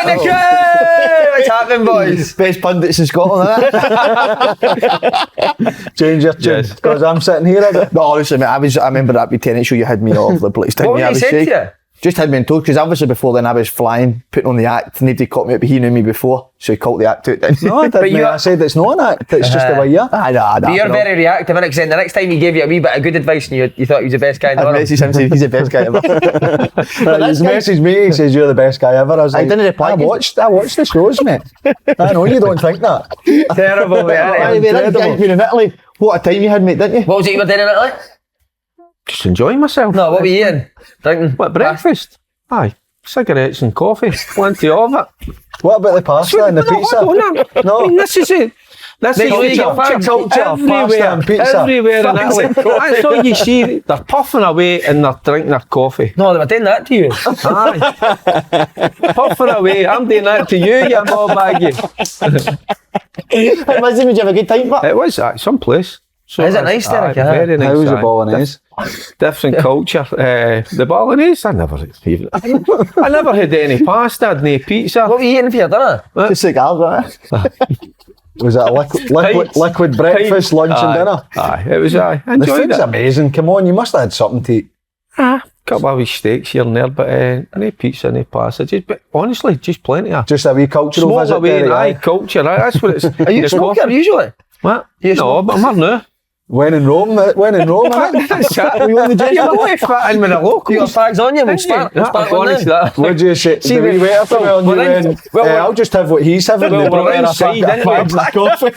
the crew! What's happening, boys? Best pundits in Scotland, isn't it? Change your tune, because I'm sitting here. No, honestly, mate, I remember that wee tennis show you had me all the place. What was he saying to you? Just had me in told, because obviously before then I was flying, putting on the act. Nobody caught me up, but he knew me before, so he called the act out. No, I didn't. I said it's not an act, it's just the way you are. But you're very reactive, innit? Because the next time he gave you a wee bit of good advice and you thought he was the best guy in the world. I messaged him saying he's the best guy ever. He's messaged me, he says you're the best guy ever. I was like, I didn't reply. I watched the shows, mate. I know you don't think that. Terrible, mate. That guy's been in Italy. What a time you had, mate, didn't you? What was it you were doing in Italy? Just enjoying myself. No, what were you eating? Drinking? What, breakfast? Aye, cigarettes and coffee, plenty of it. What about the pasta and the pizza? No, I mean, this is it. This is culture, pasta and pizza. Everywhere in Italy. That's all you see. They're puffing away and they're drinking their coffee. No, they were doing that to you. Aye. Puffing away. I'm doing that to you, you ball baggy. Did you have a good time, Pat? It was some place. So is it nice, Derek? Very nice. How was the bolognese? Different culture. The bolognese, I never had any pasta, no pizza. What were you eating for your dinner? Just cigars, wasn't it? Was it a liquid breakfast, lunch and dinner? Aye, it was. I The enjoyed food's it. amazing. Come on, you must have had something to eat. Couple of wee steaks here and there, but no pizza, no pasta. But honestly, just plenty of. Just a wee cultural Smoke visit. away, Derek, aye, culture. That's what it's. Are you a smoker usually? What? No, but I'm not now. When in Rome, innit? You go to fit in with the locals. You got fags on you? We'll start one now. Would you say, the wee waiter to me on you then, I'll just have what he's having. Well, we're inside, a coffee.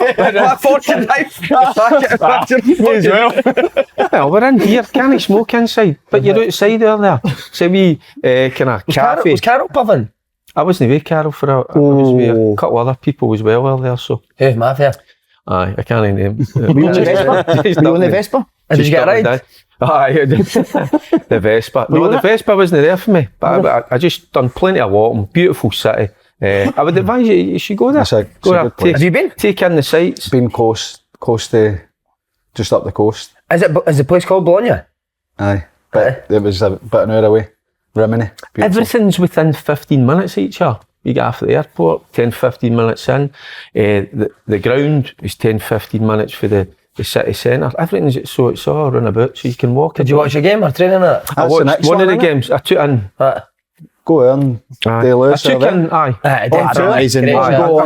Well, we're in here, can't smoke inside, but you're outside there. So we kind of cafe. Was Carol puffing? I wasn't with Carol for I was with a couple other people as well there, so. Who, Mafia? Aye, I can't name. Were you on the Vespa? Did you get a ride? Aye, the Vespa. No, the Vespa wasn't there for me, but I just done plenty of walking, beautiful city. I would advise you should go there. Have you been? Take in the sights. Been coast to, just up the coast. Is the place called Bologna? Aye, but it was about an hour away. Rimini. Beautiful. Everything's within 15 minutes each other. You get off at the airport, 10-15 minutes in. The ground is 10-15 minutes for the city centre. Everything's it's all run about, so you can walk. Did you watch a game or training in it? I watched one of the games. I took in. Go on. I took in. I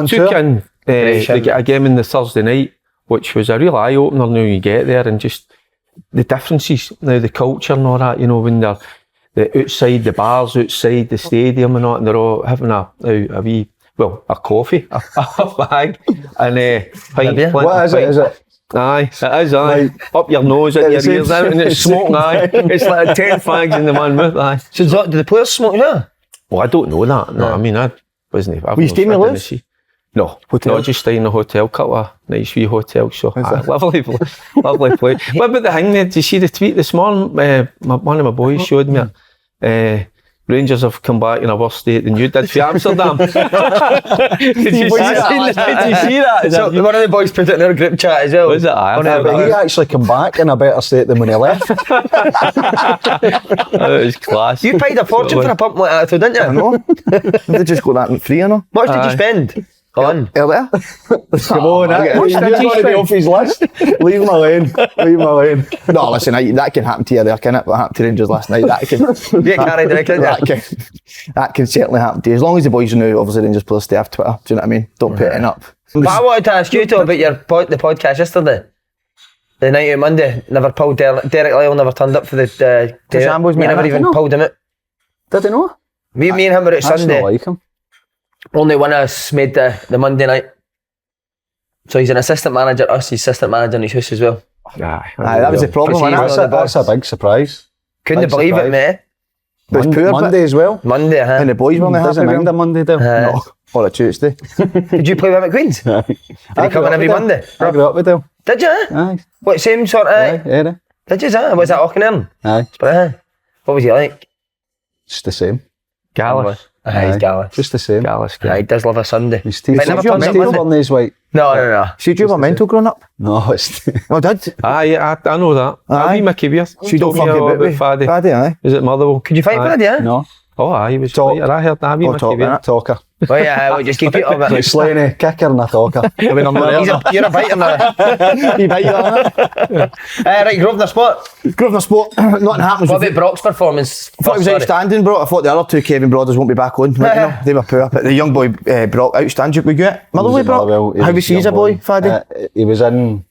took in a game in the Thursday night, which was a real eye opener. Now you get there and just the differences. Now the culture and all that. You know when they're outside the bars, outside the stadium and all, and they're all having a coffee, a bag, and what is it? Is it? Aye, it is, aye. Up your nose, in your ears, and it's smoking, aye. It's like 10 fags in the one mouth, aye. So do the players smoke here? Well, I don't know that. No, I mean, I wasn't. Were you staying with Lewis? No, not just staying in a hotel, couple of nice wee hotels, so lovely place. What about the thing there? Did you see the tweet this morning? One of my boys showed me it. Rangers have come back in a worse state than you did for Amsterdam. Did you see that? So one of the boys put it in our group chat as well. Was it? But he actually come back in a better state than when he left. It was class. You paid a fortune for a pump like that, didn't you? I know. They just got that free, you know. What did you spend? On earlier. Come on, he's got to be off his list. Leave him alone. No, listen, that can happen to you there, can it? What happened to Rangers last night, that can get carried away, that can certainly happen to you. As long as the boys know, obviously Rangers players stay off Twitter. Do you know what I mean? Don't put it up. But I wanted to ask you too about the podcast yesterday. The night out Monday, never pulled Derek Lyle never turned up for the Shambles, you never even pulled him out. Did he know? Me and him were out Sunday. Not like him. Only one of us made the Monday night. So he's an assistant manager, he's assistant manager in his house as well. Aye, that was the problem. That's a big surprise. Couldn't believe it, mate. It was poor, Monday as well. Monday, huh? And the boys weren't happy. Doesn't mind a Monday, do No, or a Tuesday. Did you play with McQueen's? Did he come in every Monday? I grew up with him. Did you? Aye. What, same sort of? Yeah. Did you? Was that Auchinlearn? Aye. What was he like? Just the same. Gallus. He's Gallus. Just the same. Gallus. He does love a Sunday. His teeth never turned up on these white. No. See, do you have a mental growing up? No, it's... Oh, did? Aye, I know that. Aye. Mickey Beard. She don't fuck about FADDY. FADDY, aye. Is it Motherwell? Could you fight FADDY, eh? No. Oh, aye, he was Talk. fighter. I heard that. Oh, talk, Talker. Oh yeah, just keep it up. Like Slaney, kicker and a talker. I mean, I'm not You're a fighter now. You bite that. Right, Grosvenor Sport. Grosvenor Sport, nothing happens. What about Brock's performance? I thought it was outstanding, bro. I thought the other two Kevin Brothers won't be back on. Like, they were poor. But the young boy, Brock, outstanding. We get Motherway, Brock. How was he as a boy, Faddy? He was in.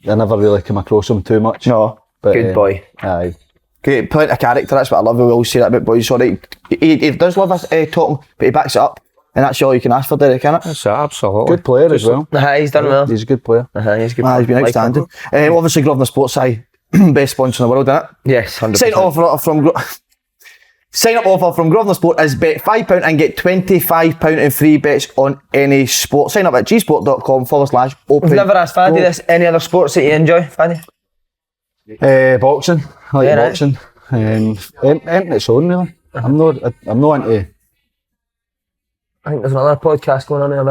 I never really came across him too much. No. But, Good boy. Aye. Great, plenty of character. That's what I love. We always say that about boys. So he does love us talking, but he backs it up. And that's all you can ask for, Derek, isn't it? That's absolutely. Good player as well. He's done well. He's a good player. He's good. He's been outstanding. Obviously, Grosvenor Sports best sponsor in the world, isn't it? Yes, 100%. Sign up offer from Grosvenor Sport is bet £5 and get £25 in free bets on any sport. Sign up at gsport.com/open. We've never asked Faddy this. Any other sports that you enjoy, Faddy? Boxing. I like boxing. Anything its own, really. I'm not into. I think there's another podcast going on there.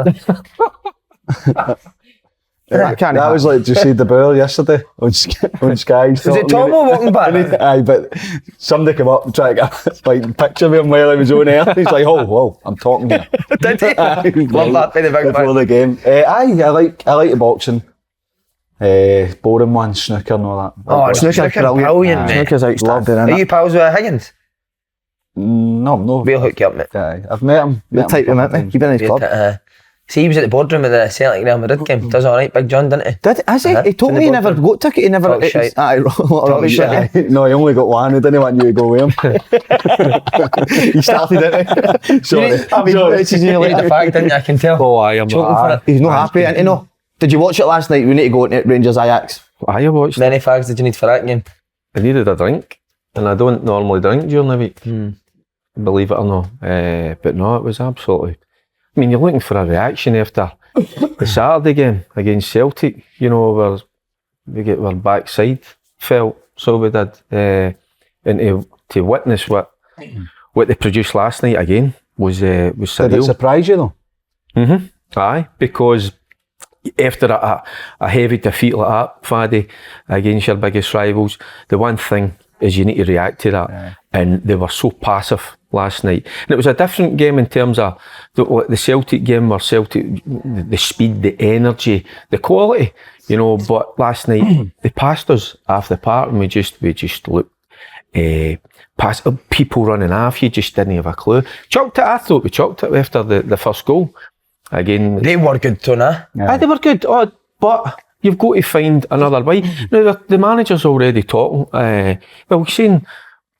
That was like, did you see the Bear yesterday on Sky? Was it Tomo walking back? Aye, but somebody came up and tried to get like picture of him while he was on air. He's like, "Oh, whoa, I'm talking here." Did he? Love that by the big before man. the game. I like the boxing. Boring one, snooker and all that. Oh, snooker's brilliant, mate. Snooker's outstanding. Are you pals with Higgins? No, We'll hook you up, mate. Aye, I've met him. You're tight with him, isn't he? You've been in his club. See, he was at the boardroom of the Celtic Real Madrid game. Does alright, Big John, didn't he? Has he? He told me he never got ticket. He never. Talk shite. No, he only got one. He didn't want you to go with him. He started, didn't he? Sorry. You laid the fact, didn't you? I can tell. Oh, I am. Choking for it. He's not happy, isn't he? No. Did you watch it last night? We need to go to Rangers Ajax. I watched. Many fags did you need for that game? I needed a drink, and I don't normally drink during the week. Believe it or not. But no, it was absolutely. I mean, you're looking for a reaction after the Saturday game against Celtic. You know, where we get our backside felt, so we did. And to witness what they produced last night again was surreal. Did it surprise you though? Aye, because after a heavy defeat like that, Faddy, against your biggest rivals, the one thing is you need to react to that. Yeah. And they were so passive last night. And it was a different game in terms of the Celtic game, where Celtic, the speed, the energy, the quality, you know, but last night they passed us off the park and we just looked past people running off, you just didn't have a clue. I thought we chucked it after the first goal. Again, they were good too, nah? Yeah. They were good, but you've got to find another way. Now, the manager's already talking. Well, he's saying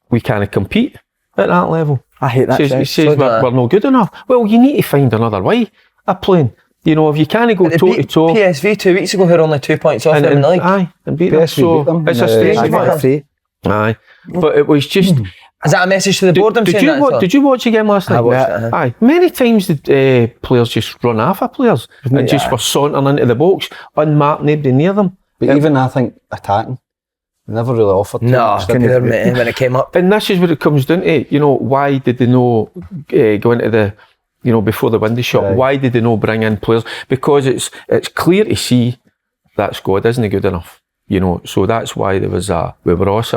we can't compete at that level. I hate that. He says we're not good enough. Well, you need to find another way of playing. You know, if you can't go toe to toe. PSV 2 weeks ago, who were only 2 points off them in the league. Aye, and beat them. So it's a strange one. Aye, but it was just. Is that a message to the board? Did you watch the game last night? I watched it. Aye. Many times did players just run off of players and just were sauntering into the box, unmarked, nobody near them. But even I think attacking, they never really offered. No, when it came up. And this is what it comes down to. You know, why did they know go into the, you know, before the window shut? Right. Why did they not bring in players? Because it's clear to see that squad isn't good enough. You know, so that's why there was I was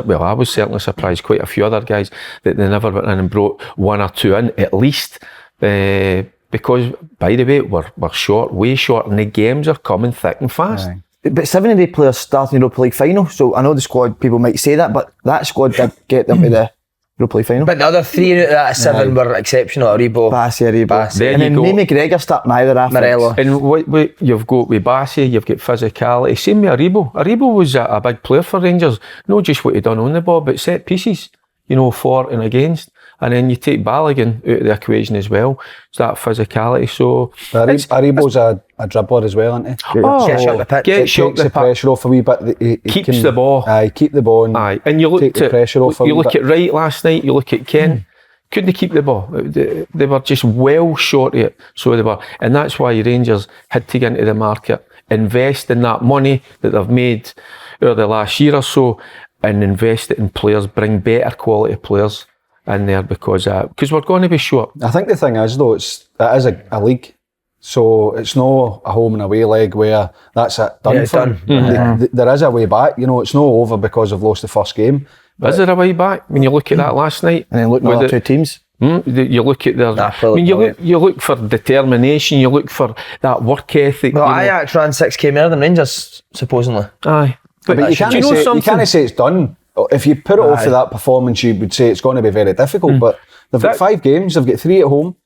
certainly surprised, quite a few other guys, that they never went in and brought one or two in, at least, because, by the way, we're short, way short, and the games are coming thick and fast. Aye. But 7 of the players started in the Europa League final, so I know the squad, people might say that, but that squad did get them to the Europa League final. But the other 3 out of that 7 were exceptional. Aribo, Bassey. And then Lee McGregor starting either after. Morello. And what you've got with Bassey, you've got physicality. Same with Aribo. Aribo was a big player for Rangers. Not just what he done on the ball, but set pieces, you know, for and against. And then you take Balogun out of the equation as well. It's that physicality. So Aribo's a dribbler as well, isn't he? Gets the pressure off a wee bit. He keeps the ball. Aye, keep the ball. Aye, and you look at the pressure off. You look at Wright last night. You look at Ken. Couldn't keep the ball. They were just well short of it. So they were, and that's why Rangers had to get into the market, invest in that money that they've made over the last year or so, and invest it in players, bring better quality players in there, because we're going to be short. I think the thing is though, it is a league, so it's not a home and away leg where that's it done for them. There is a way back. You know, it's not over because they've lost the first game. Is there a way back when you look at that last night? And then look at the other 2 teams. You look at their. I mean, you look for determination. You look for that work ethic. Well, Ajax ran 6k more than Rangers, supposedly. Aye, but you can't say it's done. If you put it off for that performance, you would say it's going to be very difficult. But they've got 5 games. They've got 3 at home.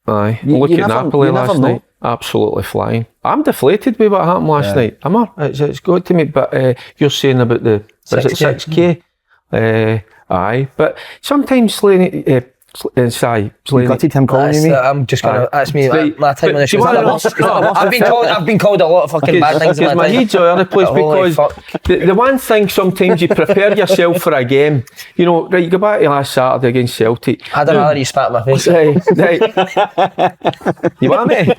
Aye, look at Napoli last night. Absolutely flying. I'm deflated with what happened last night. It's good to me. But you're saying about the 6k? Aye, but sometimes Slaney. Slaney. You gutted him calling you me? I'm just gonna. That's me. My time on the show. I've been called a lot of fucking bad things. Because my head's all over the place. Because the one thing, sometimes you prepare yourself for a game. You know, right? You go back to last Saturday against Celtic. I'd rather you spat in my face. Right. You want me?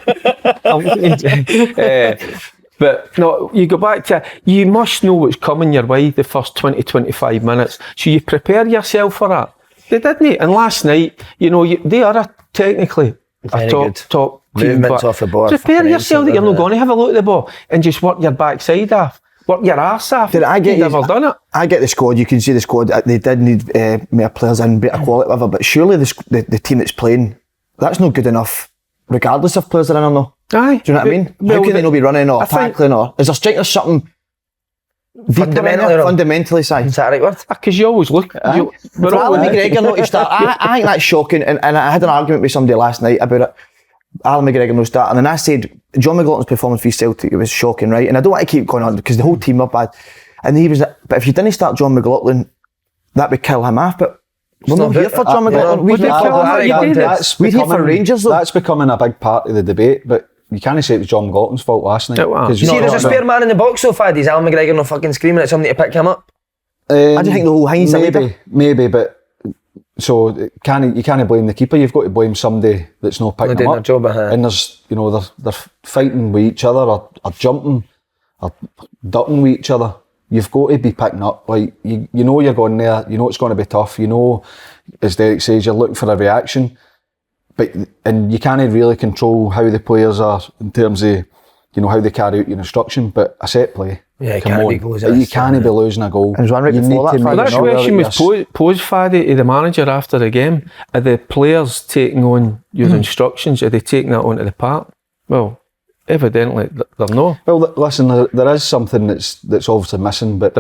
But no, you go back to, you must know what's coming your way the first 20-25 minutes. So you prepare yourself for that. They didn't. And last night, you know, they are technically a top team. Movements off the ball. Prepare yourself that you're not going to have a look at the ball and just work your backside off. Work your arse off. You've never done it. I get the squad. You can see the squad. They did need more players in, better quality, whatever. But surely the team that's playing, that's not good enough, regardless of players that are in or not. Aye. Do you know what I mean? How can they not be running or tackling or is there strikers something fundamentally side? Is that the right word? Because you always look. Alan McGregor noticed that. I think that's shocking. And I had an argument with somebody last night about it. Alan McGregor knows that. And then I said, John McLaughlin's performance for Celtic, it was shocking, right? And I don't want to keep going on because the whole team were bad. And he was, but if you didn't start John McLaughlin, that would kill him off. But we're not here for John McLaughlin. We're here for Rangers, though. That's becoming a big part of the debate, but you can't say it was John McLaughlin's fault last night. See, there's a spare man in the box so far. Is Alan McGregor not fucking screaming at somebody to pick him up? I do think the whole Heinz maybe, but so you can't blame the keeper. You've got to blame somebody that's not picking him up. Job, and there's, you know, they're fighting with each other or jumping or ducking with each other. You've got to be picking up. Like you know you're going there. You know it's going to be tough. You know, as Derek says, you're looking for a reaction. And you can't really control how the players are in terms of, you know, how they carry out your instruction. But a set play, you can't be losing a goal. And right that question was posed, Faddy, to the manager after the game. Are the players taking on your instructions? Are they taking that onto the park? Well, evidently they're not. Well, listen, there is something that's obviously missing, but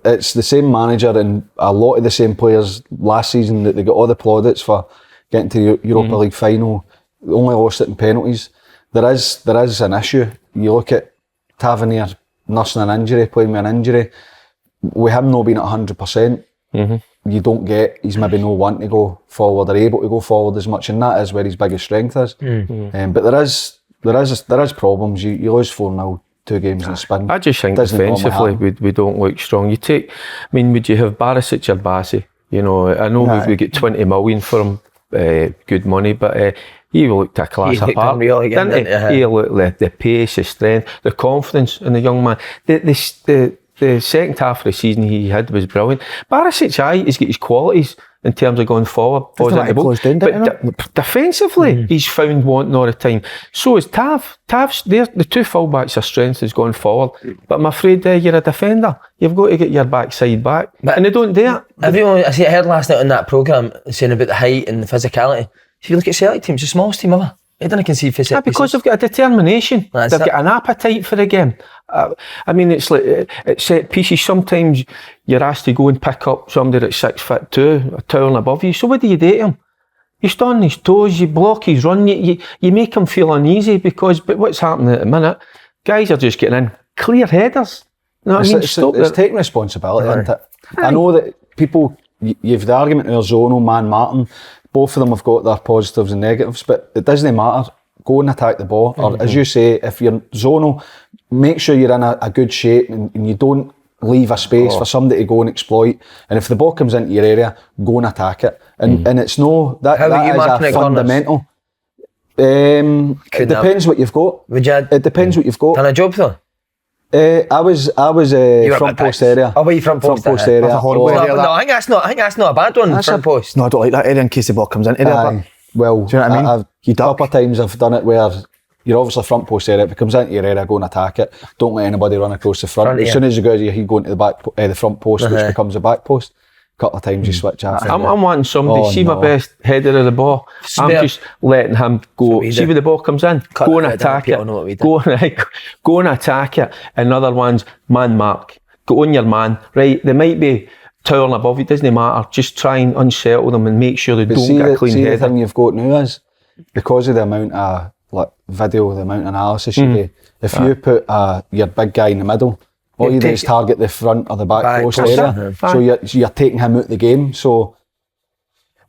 it's the same manager and a lot of the same players last season that they got all the plaudits for getting to the Europa League final, only lost it in penalties. There is an issue. You look at Tavernier nursing an injury, playing with an injury. With him not being at 100%, you don't get, he's maybe no want to go forward or able to go forward as much, and that is where his biggest strength is. But there is problems. You lose 4-0, 2 games in a spin. I just think defensively we don't look strong. Would you have Barisic or Bassi? You know, I know we get 20 million for him. Good money, but he looked a class apart. He looked like the pace, the strength, the confidence in the young man. The second half of the season he had was brilliant. Barisic, he's got his qualities in terms of going forward. But defensively, he's found wanting all the time. So is Tav. The 2 fullbacks, their strength is going forward. But I'm afraid you're a defender. You've got to get your backside back. And they don't do it. I heard last night on that programme saying about the height and the physicality. If you look at Celtic team, it's the smallest team ever. They didn't concede for set because they've got a determination. They've got an appetite for the game. I mean, it's like at set pieces. Sometimes you're asked to go and pick up somebody that's 6'2", a towering above you. So what do you do to him? You stand on his toes, you block his run, you make him feel uneasy but what's happening at the minute? Guys are just getting in clear headers. You know what I mean? It's taking responsibility, isn't it? I know that people, you've the argument of Zono, Man Martin. Both of them have got their positives and negatives, but it doesn't matter. Go and attack the ball. Or as you say, if you're Zono, make sure you're in a good shape and you don't leave a space for somebody to go and exploit. And if the ball comes into your area, go and attack it. And it's no, that is a fundamental. It depends what you've got. It depends what you've got. Done a job though? I was front post area. Oh, were you front post area? That's a horrible area. No, I think that's not a bad one. Front post. No, I don't like that area in case the ball comes into there. Well, do you know what I mean? A couple of times I've done it where you're obviously front post area. If it comes into your area, go and attack it. Don't let anybody run across the front. As soon as you go, you go into the front post, which becomes the back post. couple of times you switch off. I'm wanting somebody, Oh, see my no. best header of the ball. I'm Spare. just letting him go. we See do. where the ball comes in, Cut go the and head down, attack people know what we it. do. Go and attack it. And other ones, man mark. Go on your man. Right, they might be towering above you, doesn't matter. Just try and unsettle them and make sure they But don't see, get a the, clean see the header. thing you've got now is, because of the amount of like video, the amount of analysis you do, if you put your big guy in the middle, all you do is target the front or the back post area. So you're taking him out the game. So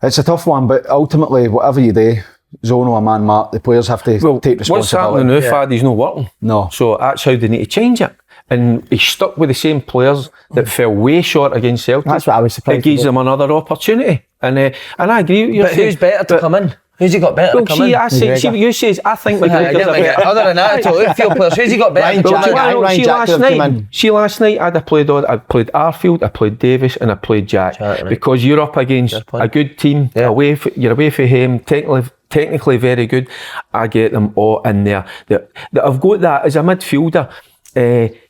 it's a tough one, but ultimately, whatever you do, zone or man mark, the players have to take responsibility. What's happening now, Faddy's not working. No. So that's how they need to change it. And he's stuck with the same players that fell way short against Celtic. That's what I was surprised It gives about. them another opportunity. And I agree with you. But who's better to come in? Who's he got better Well, to come see, in? I see what you say. I think McGregor's a better. Other than that, it's all outfield players. Who's he got better to come in? Ryan Jack could have come in. See, last night I played Arfield, I played Davis, and I played Jack. Right. Because you're up against a good team, you're away from home, technically very good. I get them all in there. That I've got that as a midfielder.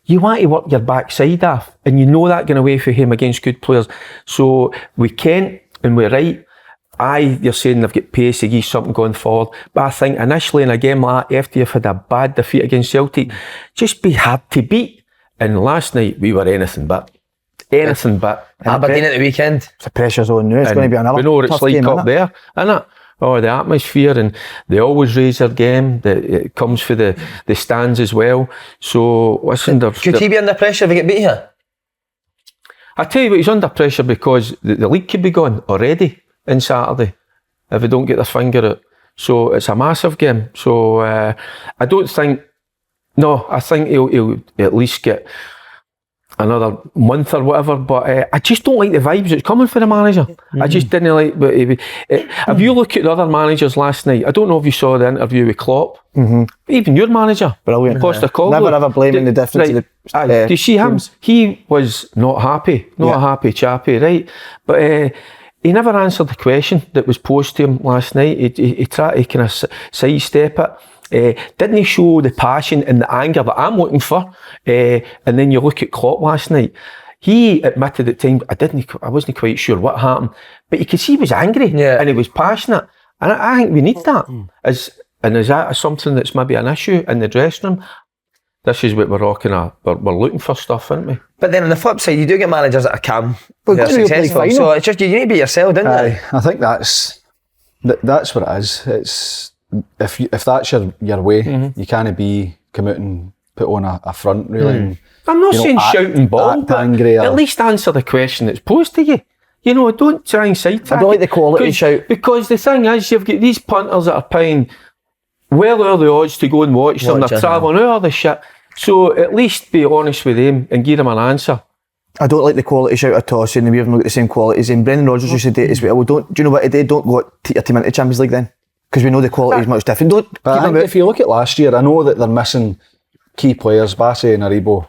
You want to work your backside off, and you know that going away for him against good players. So we can't, and we're right. You're saying they've got pace to give something going forward, but I think initially in a game like that, after you've had a bad defeat against Celtic, just be hard to beat. And last night we were anything but. Aberdeen at the weekend. The pressure's on now. It's going to be another we know what it's tough like game, up innit? there, innit? Oh, the atmosphere, and they always raise their game. It comes for the stands as well. So listen, Could he be under pressure if he get beat here? I tell you what, he's under pressure because the league could be gone already on Saturday if they don't get their finger out. So it's a massive game. So I don't think. No, I think he'll at least get another month or whatever, but I just don't like the vibes that's coming for the manager. I just didn't like. But if you look at the other managers last night, I don't know if you saw the interview with Klopp. Even your manager, Brilliant. Postecoglou. Never ever blaming the difference of the do you see him? teams. He was not happy, a happy chappy, right? But he never answered the question that was posed to him last night. He tried to kind of sidestep it. Didn't he show the passion and the anger that I'm looking for? And then you look at Klopp last night. He admitted at times, I wasn't quite sure what happened, but you could see he was angry and he was passionate. And I think we need that. Is that something that's maybe an issue in the dressing room? This is what we're looking for stuff, aren't we? But then on the flip side, you do get managers that are calm. But They're go to your successful. play So final. it's just, you need to be yourself, don't you? I think that's what it is. It's if that's your way, you can't be come out and put on a front really. And, I'm not you know, saying act- shouting ball, act but angry or- at least answer the question that's posed to you. You know, don't try and sidetrack. I don't like the it. quality 'Cause- shout. Because the thing is, you've got these punters that are paying well over the odds to go and watch them. Watch They're it, travelling all the shit. So at least be honest with them and give them an answer. I don't like the quality shout at all, saying we haven't got the same qualities. And Brendan Rodgers used to do it as well. Do you know what today? Don't go take your team into Champions League then, because we know the quality is much different. Don't But keep I them think out. if you look at last year, I know that they're missing key players, Bassey and Aribo,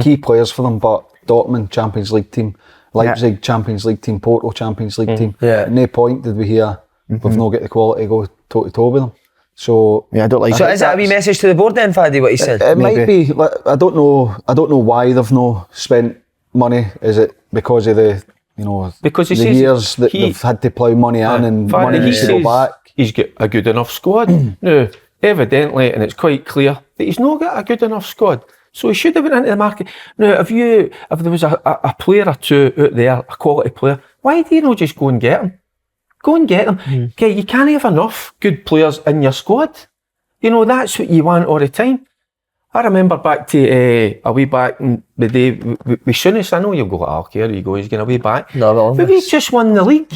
key players for them, but Dortmund Champions League team, Leipzig Champions League team, Porto Champions League team. Yeah. At no point did we hear we've not got the quality to go toe to toe with them. So Yeah, I don't like So it. is that a wee message to the board then, Faddy, what he said? it might be. Like, I don't know why they've not spent money. Is it because of the Because he the says years that they've had to plough money in and Faddy, money he needs to go says back? he's got a good enough squad. Now, evidently, and it's quite clear that he's not got a good enough squad. So he should have went into the market. Now, if there was a player or two out there, a quality player, why do you not just go and get them? Go and get them. Okay, you can't have enough good players in your squad. You know, that's what you want all the time. I remember back to a way back in the day with Souness. I know you'll go, okay, here you go, he's going away back. No, well, But we just won the league.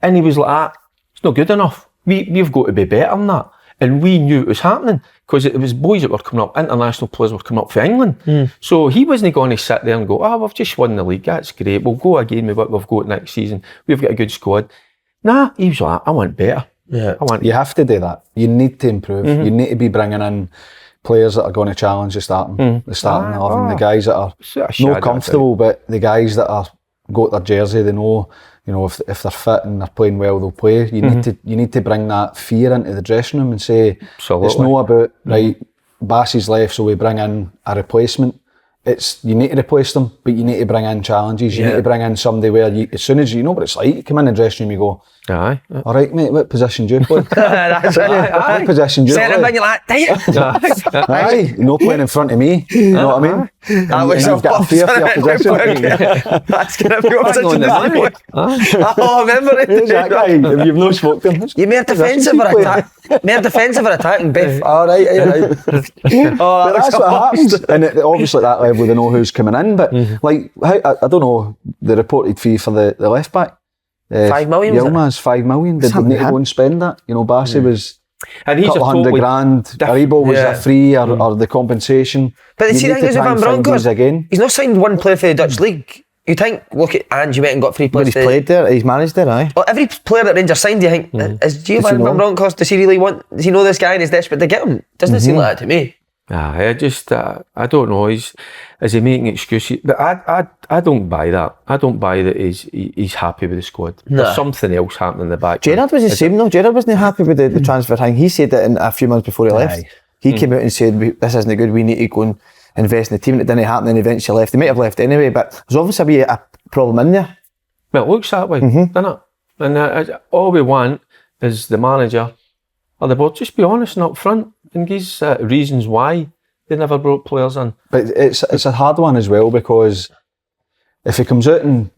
And he was like, it's not good enough. We've got to be better than that. And we knew it was happening because it was boys that were coming up, international players were coming up for England. So he wasn't going to sit there and go, we've just won the league, that's great, we'll go again with what we've got next season, we've got a good squad. Nah, he was like, I want better. Yeah. You have to do that. You need to improve. You need to be bringing in players that are going to challenge the starting 11, the guys that are not comfortable, but the guys that are got their jersey, they know, if they're fit and they're playing well, they'll play. You need to bring that fear into the dressing room and say, Absolutely. it's not about right, Bassey's left, so we bring in a replacement. it's you need to replace them, but you need to bring in challenges. You need to bring in somebody where as soon as you know what it's like, you come in the dressing room, you go, aye. all right, mate, what position do you play? That's it. What position do you Set him play? in, you're like, damn. Aye, no playing in front of me. You know what I mean? That was You've got a fear for your position. That's going to be opposite on to the the money. Oh, remember it? Who's that guy? If you've no spoke to him. You mere defensive or attack? Mere defensive or attacking, Biff? All right, right. But that's what happens. And obviously at that level they know who's coming in. But like, I don't know the reported fee for the left back. 5 million, was it? Yilmaz, 5 million. Did they need to go and spend that? You know, Bassi was And a he's a couple hundred totally grand. Aribo was a free or the compensation. But You see, need the to thing is with try Van and find Bronckhorst, these again. he's not signed one player for the Dutch League. You think, look at Ange, you went and got 3 But players. he's played there, he's managed there, aye. Well, every player that Rangers signed, do you think, is Giovanni know Van Bronckhorst, does he really want, does he know this guy and he's desperate to get him? Doesn't it seem like that to me? I just, I don't know. Is he making excuses? But I don't buy that. I don't buy that he's happy with the squad. No. There's something else happening in the back. Gerrard was the same though. Gerrard wasn't happy with the transfer thing. He said that in a few months before he left. He came out and said, this isn't good, we need to go and invest in the team. And it didn't happen and eventually left. He might have left anyway, but there's obviously a problem in there. Well, it looks that way, doesn't it? And all we want is the manager or the board just be honest and up front and give reasons why they never brought players in. But it's a hard one as well, because if he comes out and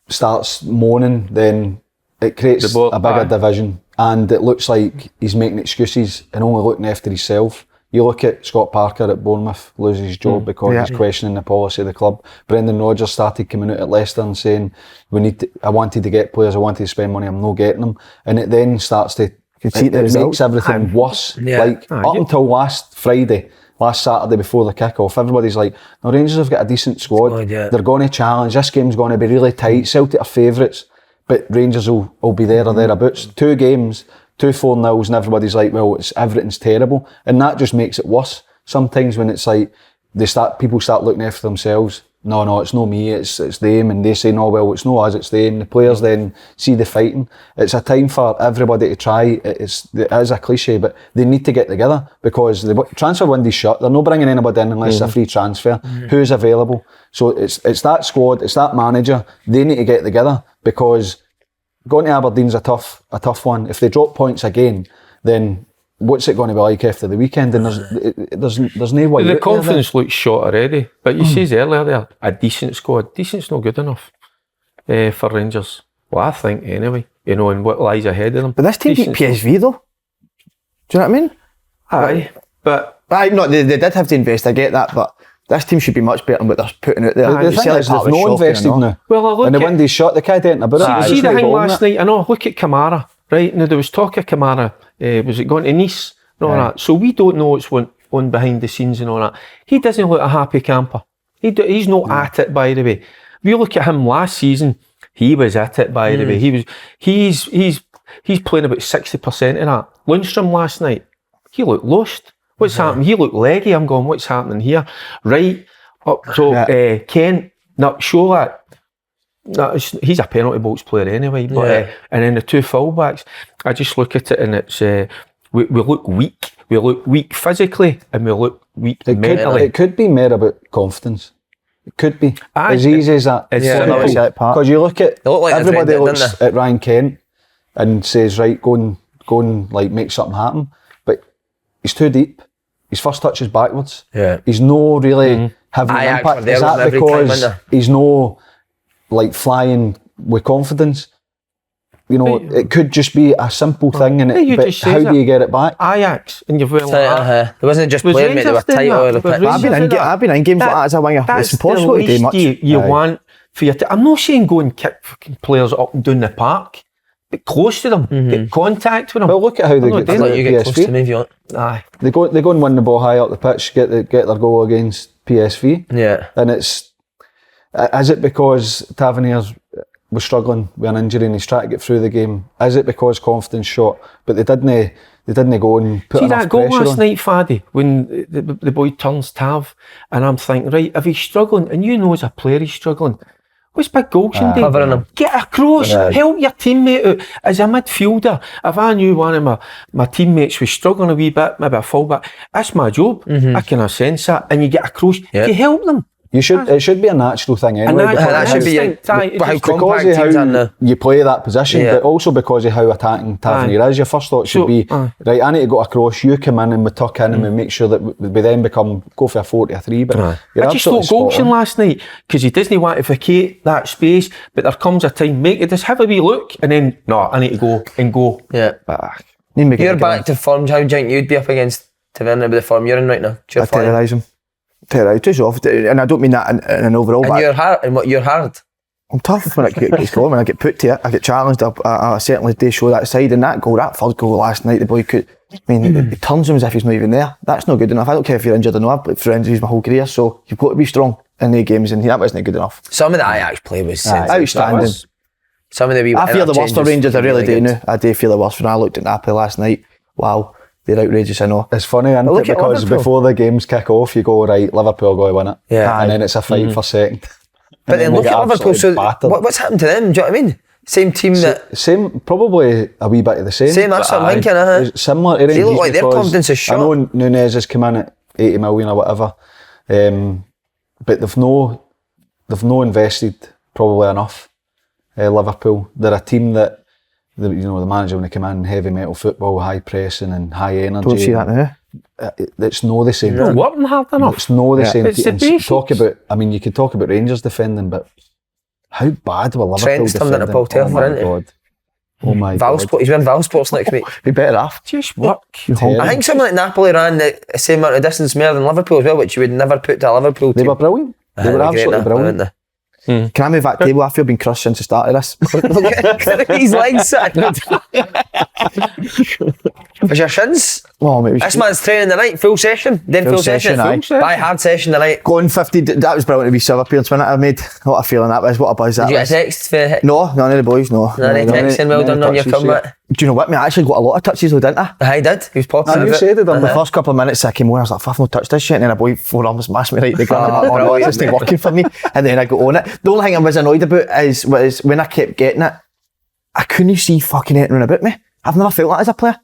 starts moaning, then it creates a bigger division, and it looks like he's making excuses and only looking after himself. You look at Scott Parker at Bournemouth loses his job because he's questioning the policy of the club. Brendan Rodgers started coming out at Leicester and saying, I wanted to get players, I wanted to spend money, I'm not getting them. And it then starts to, it makes everything worse. Like up until last Saturday before the kick-off, everybody's like, no, Rangers have got a decent squad. They're going to challenge, this game's going to be really tight, Celtic are favourites, but Rangers will be there or thereabouts. 2 games, 2 4-0s, and everybody's like, well, everything's terrible. And that just makes it worse. Sometimes when it's like, people start looking after themselves. No, it's not me, it's them. And they say, no, well, it's not us, it's them. The players then see the fighting. It's a time for everybody to try. It is a cliche, but they need to get together, because the transfer window's shut. They're not bringing anybody in unless it's a free transfer. Who's available? So it's that squad, it's that manager. They need to get together, because going to Aberdeen's a tough one. If they drop points again, then what's it going to be like after the weekend? And there's no way. The confidence looks shot already. But you says earlier there, a decent squad. Decent's not good enough for Rangers. Well, I think anyway. You know, and what lies ahead of them. But this team beat PSV though. Do you know what I mean? Aye, but No, they did have to invest, I get that, but this team should be much better than what they're putting out there. The thing is, they've not invested now. Well, I look and the at window's shut, they can't do anything about it. see the thing last night. I know. Look at Kamara. Right now, there was talk of Kamara. Was it going to Nice and all that? So we don't know what's on behind the scenes and all that. He doesn't look a happy camper. He's not at it, by the way. We look at him last season. He was at it, by the way. He's playing about 60% of that. Lundstrom last night, he looked lost. What's happening? He looked leggy. I'm going, what's happening here? Right up to Kent. No, show that. No, he's a penalty box player anyway. But and then the 2 fullbacks, I just look at it and it's we look weak. We look weak physically and we look weak mentally. It could be more about confidence. It could be as easy as that. Because you look at everybody looks at Ryan Kent and says, right, go and like make something happen. But he's too deep. His first touch is backwards. He's no really having an impact. Is that because he's no like flying with confidence? You know, it could just be a simple thing, and but how do you get it back? Ajax, and you've it wasn't just playing, mate, they were tight all the pitch. I've been in games like that as a winger. It's impossible to do much. You want for your I'm not saying go and kick fucking players up and down the park, but close to them, get contact with them. Well, look at how they get through you get close to me if you want. Aye. They go and win the ball high up the pitch, get their goal against PSV. And is it because Tavernier was struggling with an injury and he's trying to get through the game? Is it because confidence shot? But they didn't go and put enough pressure on. See that goal last night, Faddy, when the boy turns Tav, and I'm thinking, right, if he's struggling, and you know as a player he's struggling, What's big Goldson doing? Covering him. Get across, help your teammate out. As a midfielder, if I knew one of my teammates was struggling a wee bit, maybe a full-back, that's my job. I can sense that. And you get across to help them. It should be a natural thing anyway. That should be how compact teams are now. You play that position, but also because of how attacking Tavernier is. Your first thought should be, right, I need to go across, you come in and we tuck in and we make sure that we then go for a 4 to a 3. But I just thought Goldson last night, because he doesn't want to vacate that space, but there comes a time, just have a wee look, and then, no, I need to go. Yeah. You're back to form. How do you think you'd be up against Tavernier with the form you're in right now? I terrorise him. Terrorise off, and I don't mean that in an overall. And you're hard. And what you're hard. I'm tough when it gets going. When I get put to it, I get challenged. I certainly do show that side. And that third goal last night, the boy could. I mean, he turns him as if he's not even there. That's not good enough. I don't care if you're injured or not. I've played for injuries my whole career, so you've got to be strong in the games, and that wasn't good enough. Some of the Ajax play was outstanding. Some of the I fear the worst for Rangers. I really do now. I do fear the worst when I looked at Napoli last night. Wow. They're outrageous, I know. It's funny, isn't it? Because before the games kick off, you go, right, Liverpool are going to win it. Yeah. And then it's a fight for second. But then look at Liverpool, so what's happened to them? Do you know what I mean? Same team Same, probably a wee bit of the same. Same, that's what I'm thinking, Similar to Rangers. They look like their confidence is shot. I know Nunez has come in at 80 million or whatever, but they've no invested probably enough. Liverpool, they're a team that, the manager when they come in, heavy metal football, high pressing and high energy. Don't see that now. It's no the same. Not working hard enough. It's no the same. It's the basics. You could talk about Rangers defending, but how bad were Liverpool Trent's defending? turned into Paul Telfer, isn't he? God. Oh my God. He's wearing Valsports next week. Be better off. Just work. I think someone like Napoli ran the same amount of distance more than Liverpool as well, which you would never put to a Liverpool team. They were brilliant. They were absolutely brilliant. Can I move that table? I feel been crushed since the start of this. Look at his legs, son. Was your shins? Oh, maybe. This man's training tonight, full session. Then full session. Buy hard session tonight. Going 50, that was brilliant to be silver appearance when I made. What a feeling that was, what a buzz that was. Did you get a text for No, none of the boys, no. None of the texting, well done on your comeback. Do you know what, mate? I actually got a lot of touches though, didn't I? I did. He was popular. You said it on the first couple of minutes I came on, I was like, I've not touched this shit, and then a boy forearms smashed me right in the ground. Oh, it's not working for me. And then I got on it. The only thing I was annoyed about was when I kept getting it, I couldn't see fucking anything about me. I've never felt that as a player.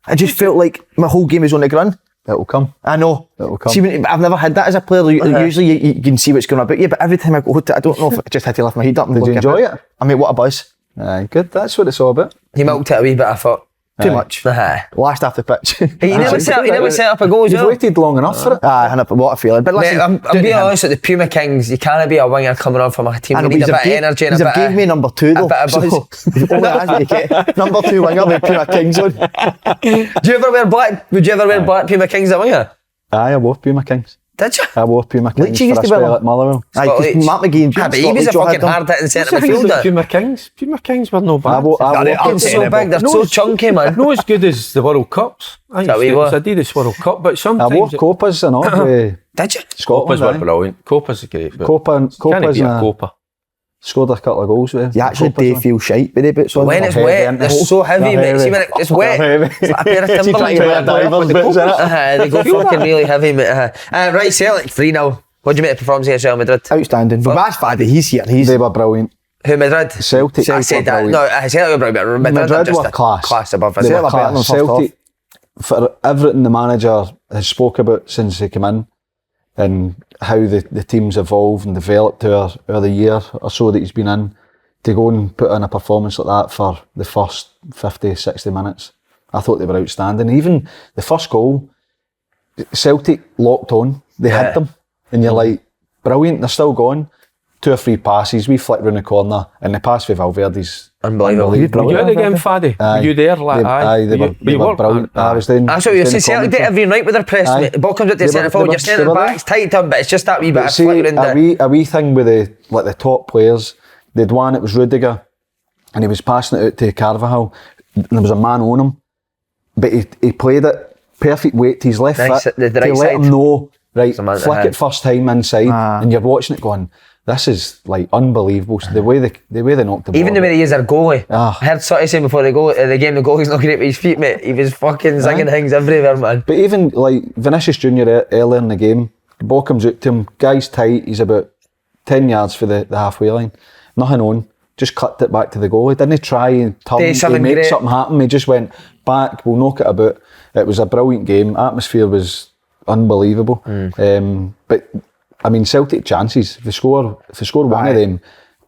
I just felt like my whole game is on the ground. It'll come. I know. It'll come. See, I've never had that as a player. Usually you can see what's going on about you, but every time I go to it, I don't know if I just had to lift my head up and Did you enjoy it? I mean, what a buzz. Good, that's what it's all about. He milked it a wee bit, I thought. Too much. Last after pitch. He never set up a goal as well. You've waited long enough for it. What a feeling. But listen, I'm being honest with the Puma Kings, you can't be a winger coming on from a team that needs a bit of energy and a bit gave me number 2 though. A bit of buzz. So, only that's what you get. Number 2 winger with Puma Kings on. Would you ever wear black Puma Kings as a winger? Aye, I wore Puma Kings. Did you? I wore Puma Kings Leachy for a spell at Motherwell. Aye, because Mark McGee and but he was a fucking hard hitting centre midfielder. Puma Kings were no bad. They're so big, they're so chunky, man. Not as good as the World Cups. I used to do this World Cup, but sometimes I wore Copas and all. Did you? Copas were brilliant. Copas are great. Copas and Copa. Scored a couple of goals with. You actually do feel shite with the boots on. When it's wet, they're so heavy, mate. See when it's wet, it's like a pair of Timberland. They go fucking really heavy, mate. Right, Celtic 3-0. What do you make of the performance against Real Madrid? Outstanding. But that's FADDY, he's here. They were brilliant. Who, Madrid? Celtic. I said that. No, Celtic were brilliant. Madrid were class above. They were class. Celtic, for everything the manager has spoke about since he came in, and how the team's evolved and developed over the year or so that he's been in, to go and put in a performance like that for the first 50, 60 minutes. I thought they were outstanding. Even the first goal, Celtic locked on. They had them. And you're like, brilliant, they're still going. 2 or 3 passes, we flick round the corner, and the pass with Valverde's unbelievable. Were you at the game, Faddy? Were you there? They were brilliant. I was doing. That's what you say. Celtic do every night with their press. The ball comes out to the centre forward. Your centre back's tight to him, but it's just that wee bit of flick round a wee thing with the top players. They'd one, it was Rudiger, and he was passing it out to Carvajal, and there was a man on him, but he played it perfect weight to his left foot the to right let side. him know, right, flick it first time inside, and you're watching it going, this is like unbelievable. So the way they knocked the ball. Even the way he is their goalie. I heard Sutty say before the game, the goalie's not great with his feet, mate. He was fucking zinging things everywhere, man. But even like Vinicius Junior earlier in the game, the ball comes out to him, guy's tight, he's about 10 yards for the halfway line. nothing on. Just clipped it back to the goalie. Didn't try and turn to something make great. something happen. He just went back. We'll knock it about. It was a brilliant game. Atmosphere was unbelievable. But I mean, Celtic chances. If they score one of them,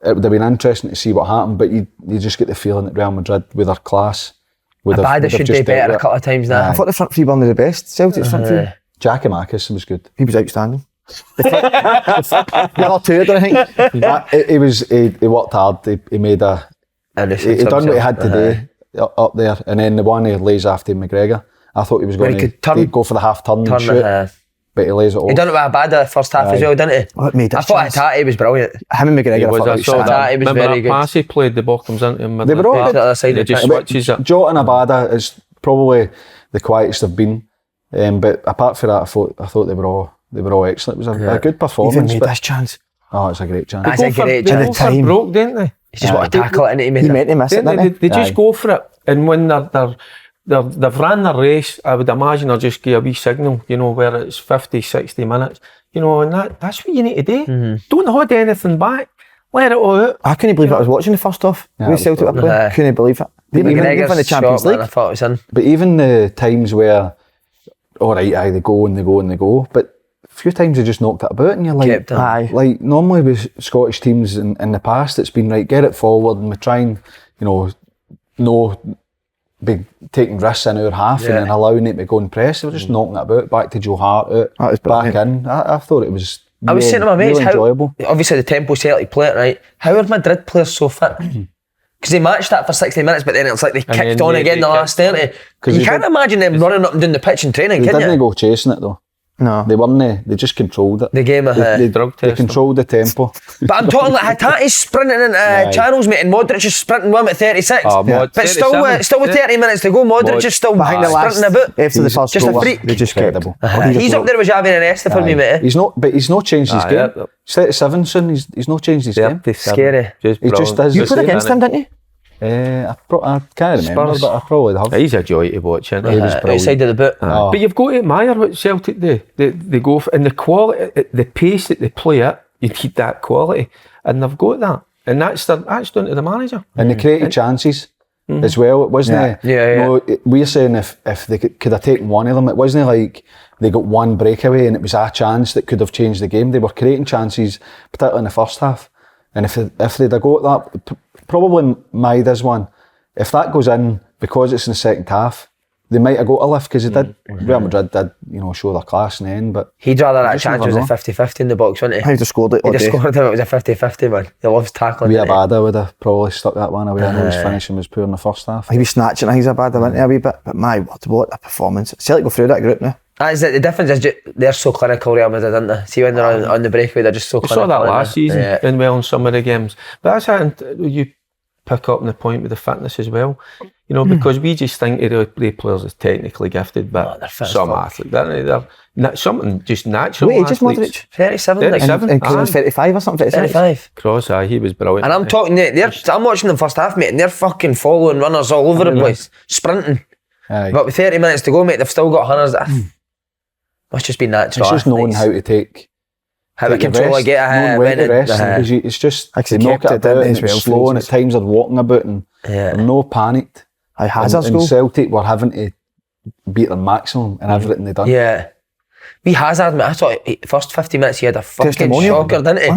it would have been interesting to see what happened. But you just get the feeling that Real Madrid, with their class, It should be better a couple of times now. I thought the front three were one of the best. Celtic's front three. Giacomakis was good. He was outstanding. The other two, I think. He worked hard. He made he done what he had to do up there, and then the one he lays after McGregor. I thought he was going to go for the half turn and shoot, but he lays it off. He done it with a bad first half as well, didn't he? Well, I thought Hatate was brilliant. Him and McGregor Hatate was very good. Pass he played, the ball comes into him. They were all good. He just switches it. Jota and Abada is probably the quietest they've been, but apart from that, I thought they were all excellent. It was a good performance. Even made this chance. Oh, it's a great chance. That's a great chance. They broke, didn't they? He just wanted to tackle it, and he meant to miss it, didn't he? They just go for it, and when they've ran their race, I would imagine they'll just give a wee signal, where it's 50, 60 minutes, and that's what you need to do. Don't hold anything back. Let it all out. I couldn't believe I was watching the first half. With Celtic were playing. Couldn't believe it. Even the Champions League. I thought it was in. But even the times where, they go, but a few times they just knocked it about, and you're like, like normally with Scottish teams in the past, it's been right, get it forward, and we try and, be taking risks in our half and then allowing it to go and press. They were just knocking it about, back to Joe Hart out, back in. I thought it was I was saying to my mates, enjoyable. Obviously the tempo Celtic play it, right? How are Madrid players so fit? Because they matched that for 60 minutes, but then it's like they kicked on again the last 30. You can't imagine them running up and down the pitch and training, can you? They didn't go chasing it though. No. They weren't, they just controlled it. The game they controlled the tempo. But I'm talking like Hatate's sprinting into channels, mate, and Modric is sprinting with him at 36. But still with 30 minutes to go, Modric is still sprinting about. After the first just goal, a freak. they just kept. He's up there with Xavi and Iniesta for me, mate. He's not changed his game. He's 37 soon, he's not changed his game. Scary. He just is. You played against him, didn't you? I can't remember, but I probably have. He's a joy to watch, isn't he? He was brilliant. Outside of the boot. But you've got to admire what Celtic do. They go for, and the quality, the pace that they play at, you need that quality, and they've got that, and that's down to the manager. And they created chances as well. It wasn't. We're saying if they could have taken one of them, it wasn't like they got one breakaway and it was a chance that could have changed the game. They were creating chances, particularly in the first half, and if they'd have got that. Probably Maida's one. If that goes in because it's in the second half, they might have got a lift because Real Madrid did, show their class in the end. But he'd rather that chance was a 50-50 in the box, wouldn't he? He'd have scored it. He'd have scored if it was a 50-50, man. He loves tackling. Abada would have probably stuck that one away. I know his finishing was poor in the first half. He was snatching it, Abada, wasn't he, a wee bit? But my word, what a performance. Celtic go through that group now. That's it. The difference is they're so clinical, Real Madrid, aren't they? See when they're on the breakaway, they're just so clinical. We saw that last season in in some of the games. But that's how you pick up on the point with the fitness as well. Because we just think the players are technically gifted, but some athletes, they're something just natural. Wait, just Modric? 37? And Kroos 35 or something? 35. Kroos, he was brilliant. And I'm talking, I'm watching them first half, mate, and they're fucking following runners all over the place, sprinting. But with 30 minutes to go, mate, they've still got hunters. Must just be natural. It's just knowing how to take. How to control a get ahead. It's just they knock it about and it's slow, and at times they're walking about and they're no panicked. And Celtic were having to beat their maximum and everything they done. Yeah. We Hazard, mate, I thought first 50 minutes he had a fucking shocker, didn't he?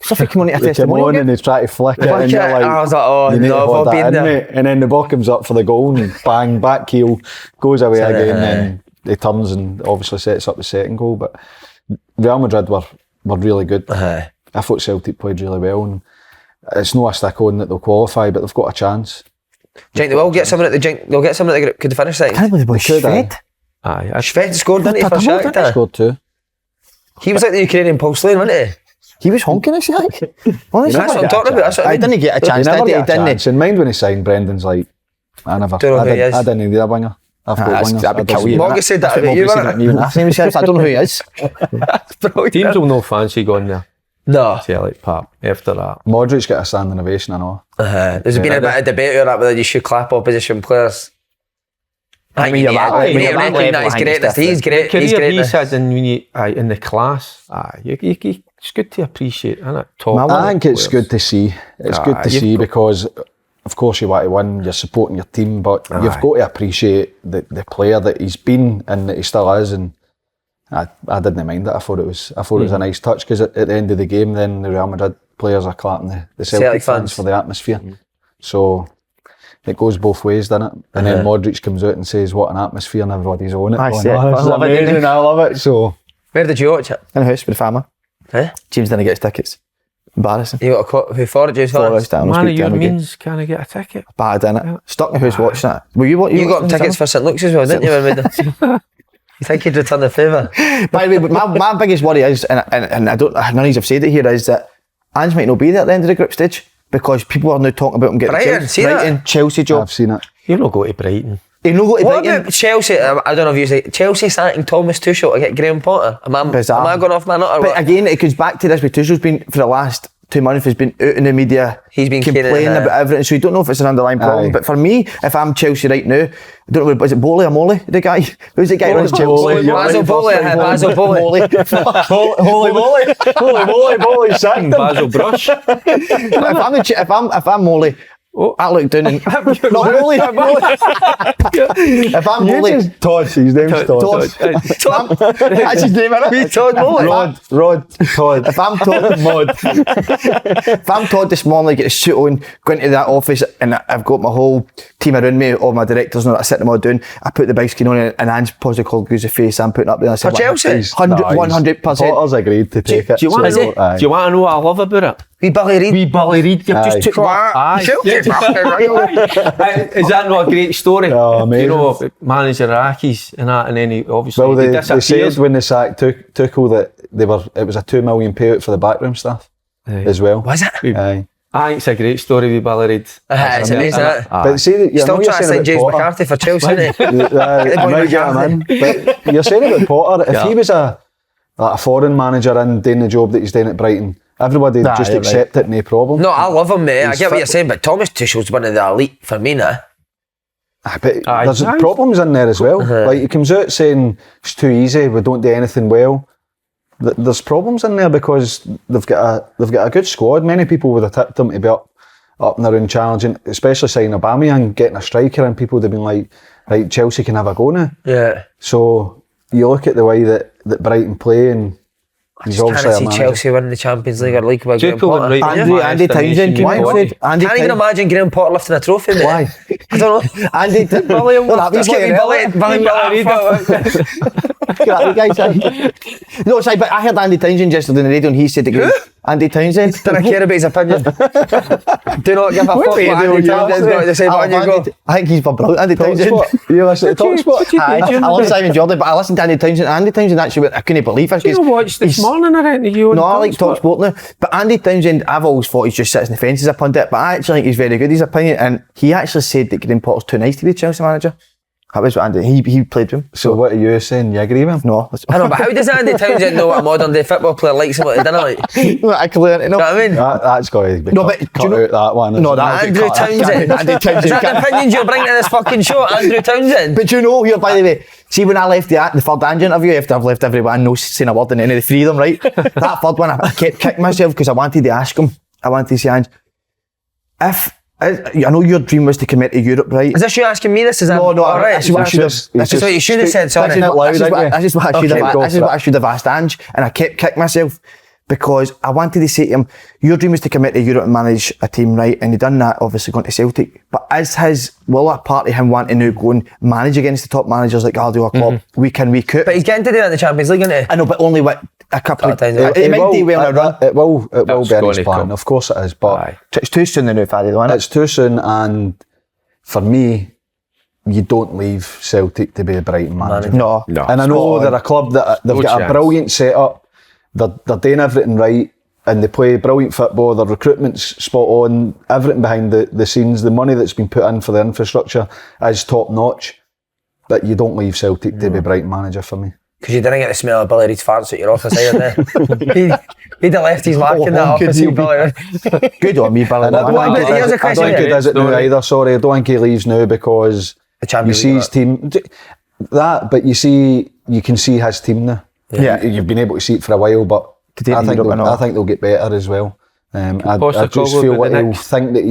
Something came on to a testimonial. And they try to flick it, and you're like, I was like, oh no, I've been there. And then the ball comes up for the goal and bang, back heel, goes away again, and then he turns and obviously sets up the second goal. But Real Madrid were really good. I thought Celtic played really well, and it's no a stick on that they'll qualify, but they've got a chance. Do you think they will get someone at the they'll get someone at the group? Could they finish second? I can't believe the boy Shved. Shved scored, didn't he, for Shakhtar? He scored 2. He was like the Ukrainian Paul Slane, wasn't he? He was honking at Shakhtar. That's what I'm talking about. I didn't get a chance, didn't he? In mind when he signed, Brendan's like, I didn't need a winger. I've got wingers. That'd be kill you. Morgan said that about you, wasn't it? I don't know who he is. That's brilliant. Teams will no fancy going there. No. Celtic Park after that. Modric's got a standing ovation, I know. There's been a bit of debate over that, whether you should clap opposition players. I mean, he's great. He's great. He's had in the class. You it's good to appreciate, isn't it? Top I think it's players. good to see. It's good to see because, of course, you want to win. You're supporting your team, but you've got to appreciate the player that he's been and that he still is. And I didn't mind it. I thought it was a nice touch because at the end of the game, then the Real Madrid players are clapping the Celtic fans for the atmosphere. So it goes both ways, doesn't it? And then Modric comes out and says, "What an atmosphere!" and everybody's on it. This is amazing. I love it. So where did you watch it? In the house with the family. James didn't get his tickets. Embarrassing. You got a call? Who for it, James? For us, man of your means, can I get a ticket? Bad, innit? Stuck in the house watching it. Were you got tickets for St Luke's as well, didn't you? You think he'd return the favour? By the way, my biggest worry is, and I don't, none of you have said it here, is that Ange might not be there at the end of the group stage because people are now talking about him getting the Chelsea job. I've seen it. You're not going to Brighton. He'll not go to What Brighton. about Chelsea? I don't know if you say Chelsea starting Thomas Tuchel to get Graham Potter. Am I going off my nut or But what? again, it goes back to this. But Tuchel's been for the last 2 months. Has been out in the media. He's been complaining about everything. So you don't know if it's an underlying problem. But for me, if I'm Chelsea right now, I don't know. Is it Bowley or Molly? The guy who's the guy who runs Chelsea? Basil Bowley. Basil Bowley. Holy moly! Holy moly! Bowley sacked him. Basil Brush. If I'm Molly. I look down and not Molly. If I'm Molly, Todd. His name's Todd. That's his name, isn't it? Todd Molly. Rod. Todd. If I'm Todd, if I'm Todd this morning, I get a suit on, go into that office, and I've got my whole team around me, all my directors, and I sit them all down. I put the bike skin on, and Ange positive call goes the face. I'm putting up there. And I said, For Chelsea? 100%. Potter's agreed to take it. Do you want to know what I love about it? Wee Billy Reid. You've just took Chelsea. Is that not a great story? Oh, amazing. You know, manager Aki's and that, and then he obviously Well, they disappears. said when they sacked Tuchel that it was a $2 million payout for the backroom staff as well. Was it? Aye. I think it's a great story with Billy Reid. It's amazing, isn't it? But see, Still trying to sign James McCarthy for Chelsea, isn't he? You might get him in. But you're saying about Potter, if he was a foreign manager and doing the job that he's doing at Brighton, everybody would just accept it, no problem. No, I love him, mate. I get what you're saying, but Thomas Tuchel's one of the elite for me now. But there's problems in there as well. Like he comes out saying it's too easy, we don't do anything well. There's problems in there because they've got a good squad. Many people would have tipped them to be up and around challenging, especially signing Aubameyang, getting a striker, and people would have been like, right, Chelsea can have a go now. Yeah. So you look at the way that Brighton play, and he's obviously can't see Chelsea winning the Champions League or League with Graham Potter. Andy Townsend. Can't even imagine Graham Potter lifting a trophy, mate. Why? I don't know. Andy No, sorry, but I heard Andy Townsend yesterday on the radio and he said that Andy Townsend. Don't I care about his opinion? Do not give a fuck what Andy Townsend's got to say about you go. I think he's brilliant, Andy Townsend. You listen to TalkSport? I love Simon Jordan, but I listened to Andy Townsend. Andy Townsend actually went, I couldn't believe it. You watched this morning or anything? No, I like TalkSport now. But Andy Townsend, I've always thought he just sits in the fence as a pundit, but I actually think he's very good, his opinion, and he actually said that Graham Potter's too nice to be Chelsea manager. That was what Andy, he played with him. So what are you saying? You agree with him? No. I know, but how does Andy Townsend know what a modern day football player likes and what he doesn't like? I clearly know. You know what I mean? That's got to be cut out that one. No, that Andrew Townsend. Andy Townsend. Is that the opinions you're bringing to this fucking show, Andrew Townsend? But you know, here, by the way, see when I left the third Ange interview, after I've left everyone no saying a word in any of the three of them, right? That third one, I kept kicking myself because I wanted to ask him, I wanted to say, Ange, I know your dream was to commit to Europe, right? Is this you asking me this? No, alright. this is what you should have said, sorry. This is what I should have asked Ange, and I kept kicking myself because I wanted to say to him, your dream was to commit to Europe and manage a team, right? And he done that, obviously going to Celtic. But will that part of him wanting to now go and manage against the top managers like Guardiola, Klopp, week in, week out? But he's getting to do that in the Champions League, isn't he? I know, but only with a couple of times. It will be in his plan, of course it is, but it's too soon now, Faddy, though, isn't it? It's too soon, and for me, you don't leave Celtic to be a Brighton manager. No. And I know they're a club that they've got a brilliant setup, they're doing everything right, and they play brilliant football, their recruitment's spot on, everything behind the scenes, the money that's been put in for the infrastructure is top notch, but you don't leave Celtic to be Brighton manager for me. Because you didn't get the smell of Billy Reid's farts at your office either there. He'd have left his mark in that office. Good on me, Billy. I don't think he does it now either, sorry. I don't think he leaves now because you see his team, but you can see his team now. Yeah. You've been able to see it for a while, but I think they'll get better as well. I just feel like he'll think that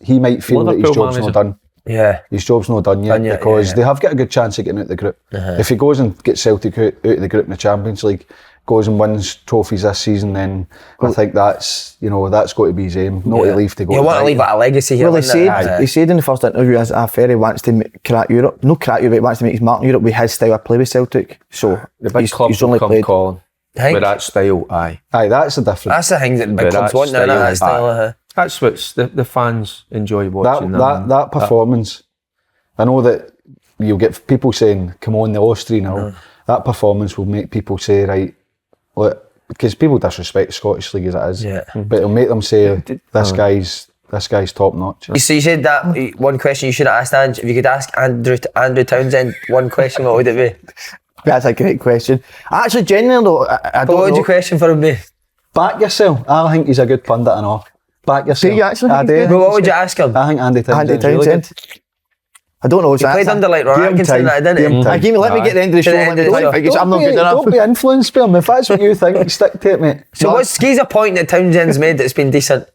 he might feel that his job's not done. Yeah, his job's not done yet because they have got a good chance of getting out of the group. If he goes and gets Celtic out of the group in the Champions League, goes and wins trophies this season, then I think that's got to be his aim, not to leave to go. You want to leave a legacy here. Well, he said in the first interview as Ferry wants to crack Europe, but he wants to make his mark in Europe with his style of play with Celtic. So the big clubs will come calling. With that style, aye, that's the difference. That's the thing that the big clubs want now. That style. That's what the fans enjoy watching. That performance. I know that you'll get people saying, "Come on, the lost 3-0." That performance will make people say, "Right." Because people disrespect the Scottish League as it is, but it'll make them say this guy's top notch. So you said that one question you should have asked Ange. If you could ask Andrew Townsend one question, what would it be? That's a great question. Actually, genuinely though, I don't know. What would your question for him be? Back yourself. I think he's a good pundit and all. Back yourself. Do you actually? Well, what would you ask him? I think Andy Townsend. Really good. I don't know. He played under like Ron Atkinson, didn't he? Let me get the end of the show. I'm not good enough. Don't be influenced by him. If that's what you think, stick to it, mate. So what's a point that Townsend's made that's been decent?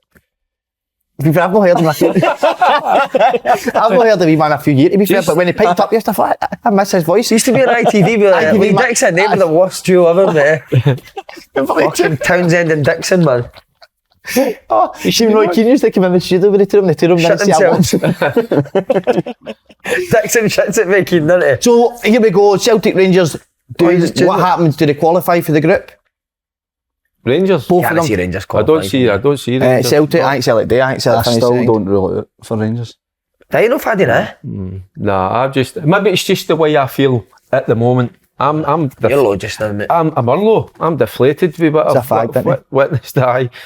I've not heard him. I've not heard of him in a few years, to be fair, but when he piped up yesterday, I thought, I miss his voice. He used to be on ITV, but Lee Dixon, they were the worst duo ever, mate. Fucking Townsend and Dixon, man. You see Roy Keane used to come in the studio with the two of them shut themselves. Dixon shits it with Keane, doesn't he? So here we go, Celtic Rangers. What happens? Do they qualify for the group? Rangers? Both of them? See Rangers qualify. I don't see Rangers. Celtic, I think Celtic do. I still don't rule it out for Rangers. Do you know FADDY now? Nah, maybe it's just the way I feel at the moment. You're low just now, mate. I'm low. I'm deflated with what I've witnessed.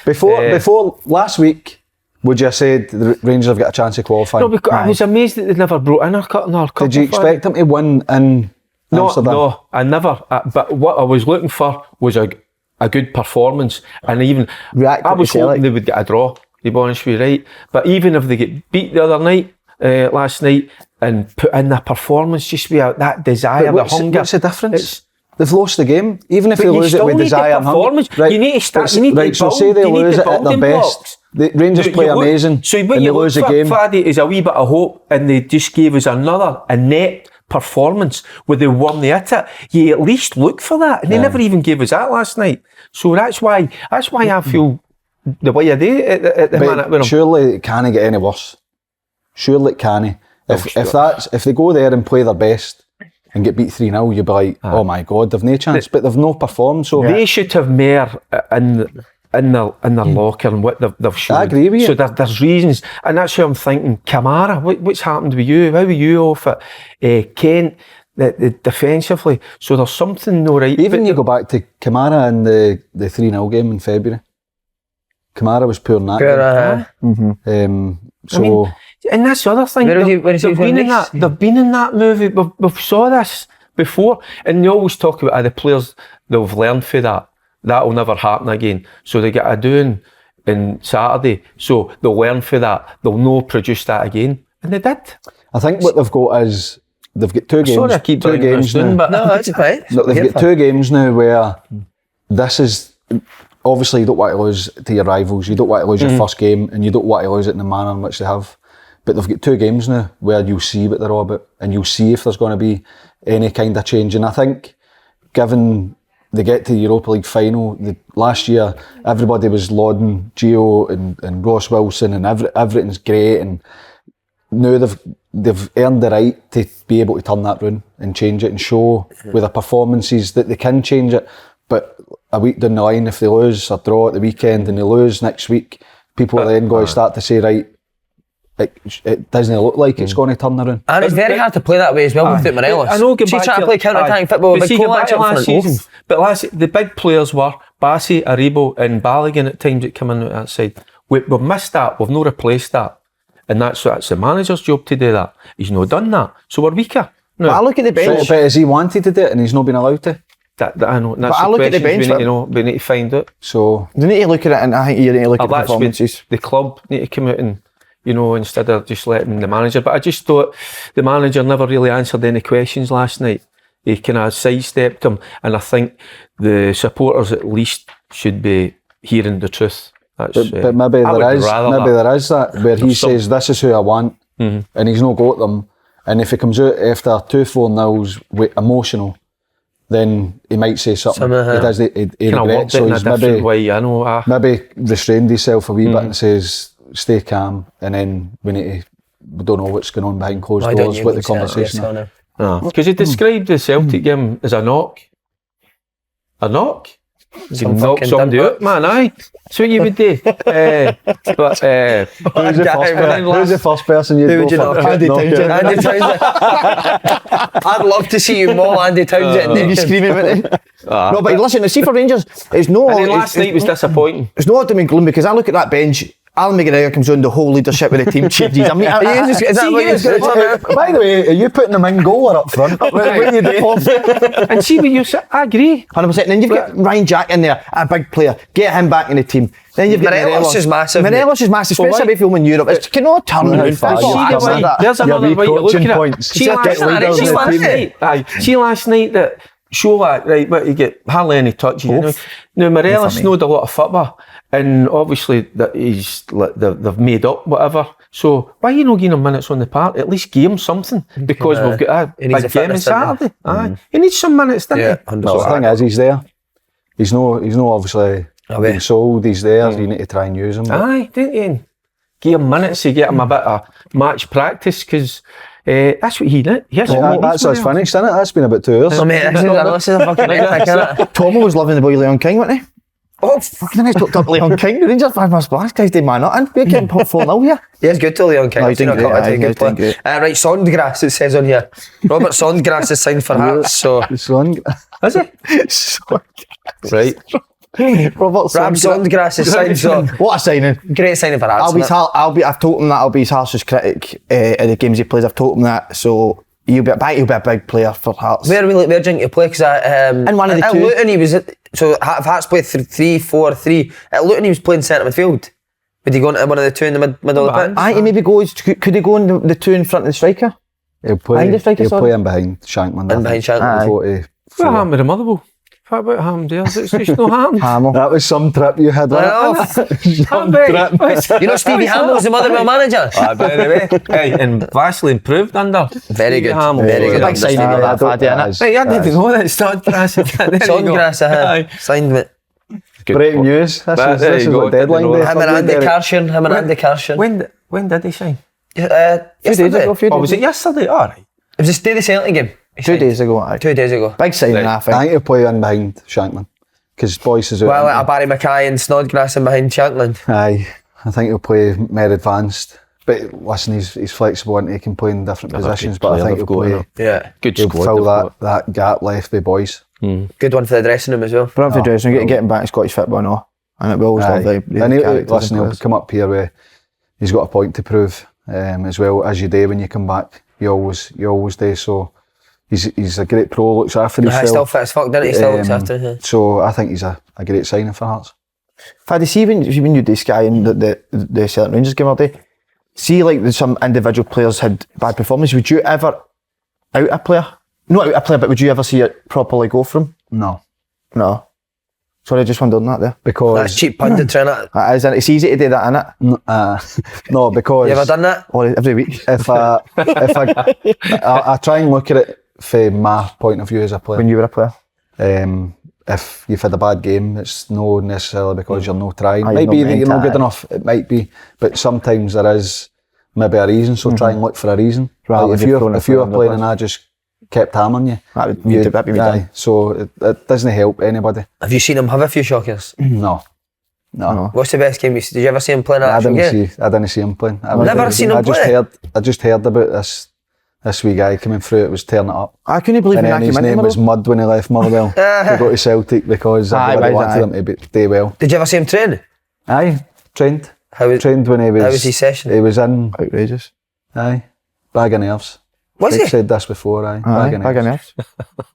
Before last week, would you have said the Rangers have got a chance of qualifying? No, because I was amazed that they never brought in our cup. Did you expect them to win in Amsterdam? No, I never. But what I was looking for was a good performance, and even I was hoping they would get a draw. To be honest with you, right? But even if they get beat the other night, last night, and put in a performance just without that desire, the hunger. What's the difference? They've lost the game. Even if they lose it with desire and hunger. Right. You need to start. You need to build. So say they lose it at their best. The Rangers play amazing, so and they lose the game. FADDY is a wee bit of hope, and they just gave us a net performance where they won the it. You at least look for that, and they never even gave us that last night. So that's why I feel the way I do at the minute. Surely it can't get any worse. Surely it can't. If they go there and play their best and get beat 3-0, you'd be like, oh my God, they've no chance. But they've no performed. So they should have more in their locker and what they've shown. I agree with you. So there's reasons, and that's how I'm thinking. Kamara, what's happened with you? How are you off it? Kent, the defensively. So there's something no right. Even you go back to Kamara in the 3-0 game in February. Kamara was poor in that game. So. I mean, and that's the other thing. They've been in that movie. We've saw this before, and they always talk about the players. They've learned from that. That will never happen again. So they get a doing in Saturday. So they'll learn from that. They'll no produce that again, and they did. I think what they've got is they've got two games. Sorry, I keep two games now. But no, that's fine. They've got 2 games now where this is. Obviously, you don't want to lose to your rivals. You don't want to lose your first game, and you don't want to lose it in the manner in which they have. But they've got 2 games now where you'll see what they're all about, and you'll see if there's going to be any kind of change. And I think, given they get to the Europa League final, last year everybody was lauding Gio and Ross Wilson, and everything's great. And now they've earned the right to be able to turn that round and change it and show with their performances that they can change it. But a week down the line, if they lose or draw at the weekend and they lose next week, people are then going to start to say, right, it doesn't look like it's going to turn around. And it's very hard to play that way as well without Morelos. I know, she's trying to play counter-attacking football with last season. But the big players were Bassey, Aribo and Balogun at times that come in out that side. We've missed that, we've not replaced that. And that's the manager's job to do that. He's not done that. So we're weaker. No. But I look at the bench. But has he wanted to do it and he's not been allowed to? That I know. That's but I look at the bench. We need to find out. So you need to look at it, and I think you need to look at the performances. The club need to come out and, instead of just letting the manager. But I just thought the manager never really answered any questions last night. he kind of sidestepped him, and I think the supporters at least should be hearing the truth. That's, but maybe there is that where he says, this is who I want, and he's not got them, and if he comes out after 2-4-0s with emotional, then he might say something. He regrets, so he's maybe restrained himself a wee bit and says, stay calm, and then we don't know what's going on behind closed doors, what the conversation is. Because he described the Celtic game as a knock. A knock? You can knock somebody out, man, aye. That's what you would do. But who's the first person you'd go for? Andy Townsend. Andy Townsend. I'd love to see you maul Andy Townsend and be screaming about it. No, but listen, see for Rangers, it's no. And last night was disappointing. It's not doom and gloom because I look at that bench. Alan McGregor comes on, the whole leadership of the team changes. I mean, is that what you're saying? By the way, are you putting them in goal or up front? What are you doing? And see what you say, I agree. 100%. And then you've got Ryan Jack in there, a big player. Get him back in the team. Then you've got Morelos is massive. Morelos is massive, especially if you're in Europe. It cannot turn around. There's another way you're looking at it. See last night that Sholak, right, but you get hardly any touches. You know? Now Morelos knowed a lot of football, and obviously that they've made up whatever. So why are you not giving him minutes on the park? At least give him something, because we've got a big game on Saturday. He needs some minutes, doesn't he? Well, the thing is, he's there. He's no obviously being sold. He's there. You need to try and use him. Aye, don't you? Give him minutes to get him a bit of match practice, because that's what he did. Yes, that's us finished, isn't it? That's been about 2 hours. No, mate, this is a fucking epic. Tomo was loving the boy Leon King, wasn't he? Oh, fucking nice talked up Leon King. The Rangers fan must blast, guys, did man not in. We're getting 4-0 here. Yeah, it's good to Leon King. He's doing great. Right, Sondgrass, it says on here. Robert Sondgrass is signed for Hearts, so... Is he? Right. Robert Sondgrass is signed, so... What a signing. Great signing for Hearts. I've told him that I'll be his harshest critic in the games he plays. I've told him that, so he'll be a big player for Hearts. Where do you think he'll play? Because in one of the two. Luton he was... So if Hearts played 3-4-3, at Luton he was playing centre midfield. Would he go into one of the two in the middle of the pitch? He maybe goes... Could he go in the two in front of the striker? He'll play in behind Shankman. In behind Shankman. What happened with the Motherwell? What about Ham there? It's just no Ham. That was some trip you had. Some trip. You know Stevie Hamill was the Motherwell manager? By the way. Hey, and vastly improved under. Very good. Very good. Big signing of that FADDY, innit? Hey, I didn't know that. Sondgrass, signed with. Breaking news. This is what deadline day. Him and Andy Carson. When did he sign? Yesterday. Was it yesterday? Alright. It was the Celtic game. 2 days ago. 2 days ago. Big signing, I think. I think he'll play in behind Shankman, because Boyce is out. Well, like a Barry Mackay and Snodgrass in behind Shankland. Aye, I think he'll play more advanced. But listen, he's flexible and he can play in different positions. But I think he'll play. Yeah, good he'll squad. Fill that gap left by Boyce. Good one for the dressing room as well. But for the dressing room, getting back to Scottish football now, and it will always love he'll come up here where he's got a point to prove, as well as you do when you come back. You always do. So. He's a great pro, looks after himself. He still fit as fuck, doesn't he? Still looks after him. So I think he's a great signing for Hearts. Faddy, see when you do Sky and the Celtic Rangers game all day, see like some individual players had bad performance, would you ever out a player? Not out a player, but would you ever see it properly go for him? No. Sorry, I just wondered that there. Because that's cheap pundit training. It's easy to do that, isn't it? No, because... You ever done that? Every week. If I try and look at it from my point of view as a player. When you were a player? If you've had a bad game, it's not necessarily because you're not trying. It might be that you're not good enough, it might be, but sometimes there is maybe a reason, so try and look for a reason. Like if you were playing and I just kept hammering you, that'd be done. So it doesn't help anybody. Have you seen him have a few shockers? No. What's the best game you see? Did you ever see him playing I didn't see him playing. Never seen him play? I just heard about this wee guy coming through. It was tearing it up. I couldn't believe his name was Mud when he left Motherwell to go to Celtic because everybody wanted him to do well. Did you ever see him train? Aye, trained. Trained when he was... How was his session? He was in... Outrageous. Aye, bag of nerves. Was he? I've said this before, bag of nerves.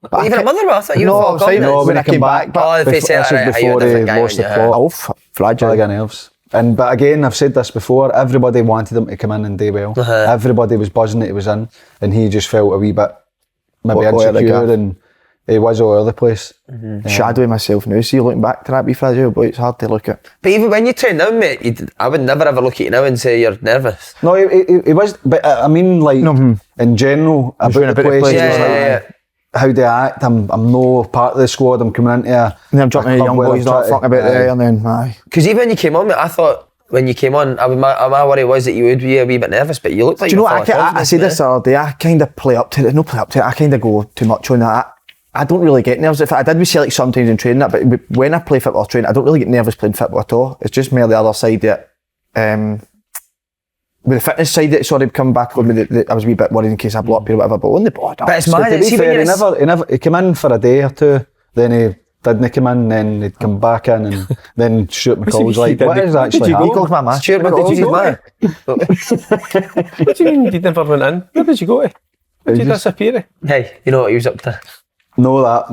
But even at Motherwell, I thought you were No, when I came back. This is before he lost the plot. Fragile. Bag of nerves. But again, I've said this before, everybody wanted him to come in and do well. Everybody was buzzing that he was in, and he just felt a wee bit maybe insecure and he was all over the place. Shadowing myself now. See, looking back to that wee fragile boy, it's hard to look at. But even when you train now, mate, I would never ever look at you now and say you're nervous. No, he was, but I mean, like, in general, about the place, how they act. I'm no part of the squad, I'm coming into a... And then I'm jumping at young boys, not fucking about there, and then, aye. Because even when you came on, mate, I thought, when you came on, my worry was that you would be a wee bit nervous, but you looked like you know what, I said this the other day, I kind of play up to it, I kind of go too much on that. I don't really get nervous. I did with Celtic sometimes in training that, but when I play football training, I don't really get nervous playing football at all. It's just more the other side that, with the fitness side that sort of come back on me, I was a wee bit worried in case I blow up here or whatever, but on the ball, but it's mad. To be fair, he came in for a day or two, then he didn't come in, then he'd come back in, and then Stuart McCall's like, what is actually happening? He goes my man. Stuart McCall's What do you mean you never went in? Where did you go to? Where did you disappear? Hey, you know what he was up to? But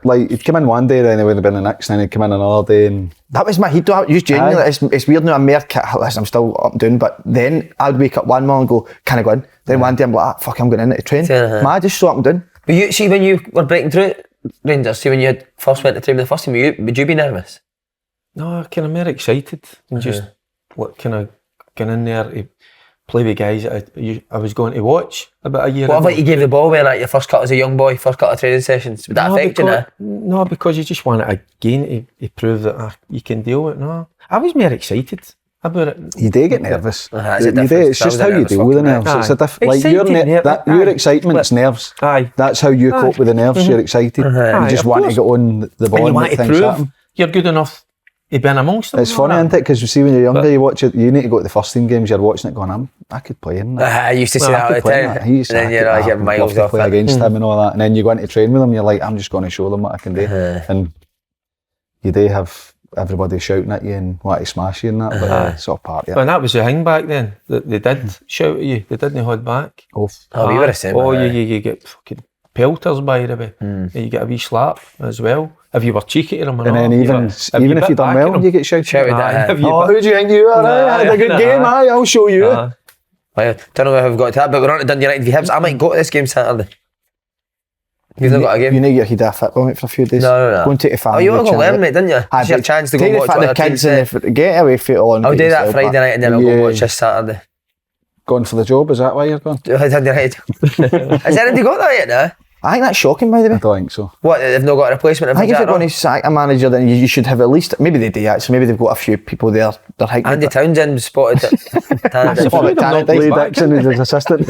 like he'd come in one day, then he would have been the next, then he'd come in another day, and that was my heat. Just genuinely, it's weird now. I'm still up and down, but then I'd wake up one morning and go, "Can I go in?" Then one day I'm like, "Fuck, I'm going in to train." I just so up and down. But you see, when you were breaking through it, Rangers, see when you first went to train with the first team, would you be nervous? No, kind of more excited and just kind of going in there to play with guys that I was going to watch about a year ago. What about you gave the ball away like your first cut as a young boy, first cut of training sessions? Would that affect you now? No, because you just want it again to prove that you can deal with it. No, I was more excited about it. You do get nervous. It's just how you deal with the nerves. It's a different, like your excitement's nerves. Aye. That's how you cope with the nerves. You're excited. You just want to get on the ball and you want make to things happen. You're good enough to be in amongst them. It's funny, isn't it? Because you see when you're younger, you watch it. You need to go to the first team games. You're watching it, going, I could play in that. I used to say that all the time. And then you're like, you're miles off play against him and all that. And then you go into train with him. You're like, I'm just going to show them what I can do. And you do have everybody shouting at you and want to smash you and that. But it's all part of it. And that was the thing back then. They did shout at you. They didn't hold back. We were the same. You get fucking pelters by the way. You get a wee slap as well. If you were cheeky to them, and then even if you done well, you get shouted at. Who do you think you are? I had a good game. I'll show you. I don't know if we've got to that, but we're on to Dundee United v Hibs. I might go to this game Saturday. You've not got a game? You need to get your head off football, mate, for a few days. No. Go and take the family. You want to go learn, mate, didn't you? It's your chance to go watch what the kids say. Get away from it all. I'll do that Friday night and then I'll go watch this Saturday. Going for the job, is that why you're going? Dundee United. Has anybody got that yet now? I think that's shocking, by the way. I don't think so. What, they've not got a replacement? I think if you're going to sack a manager, then you should have at least, maybe they do actually, maybe they've got a few people there. They're hiking. Andy Townsend spotted it. Lee Dixon is his assistant.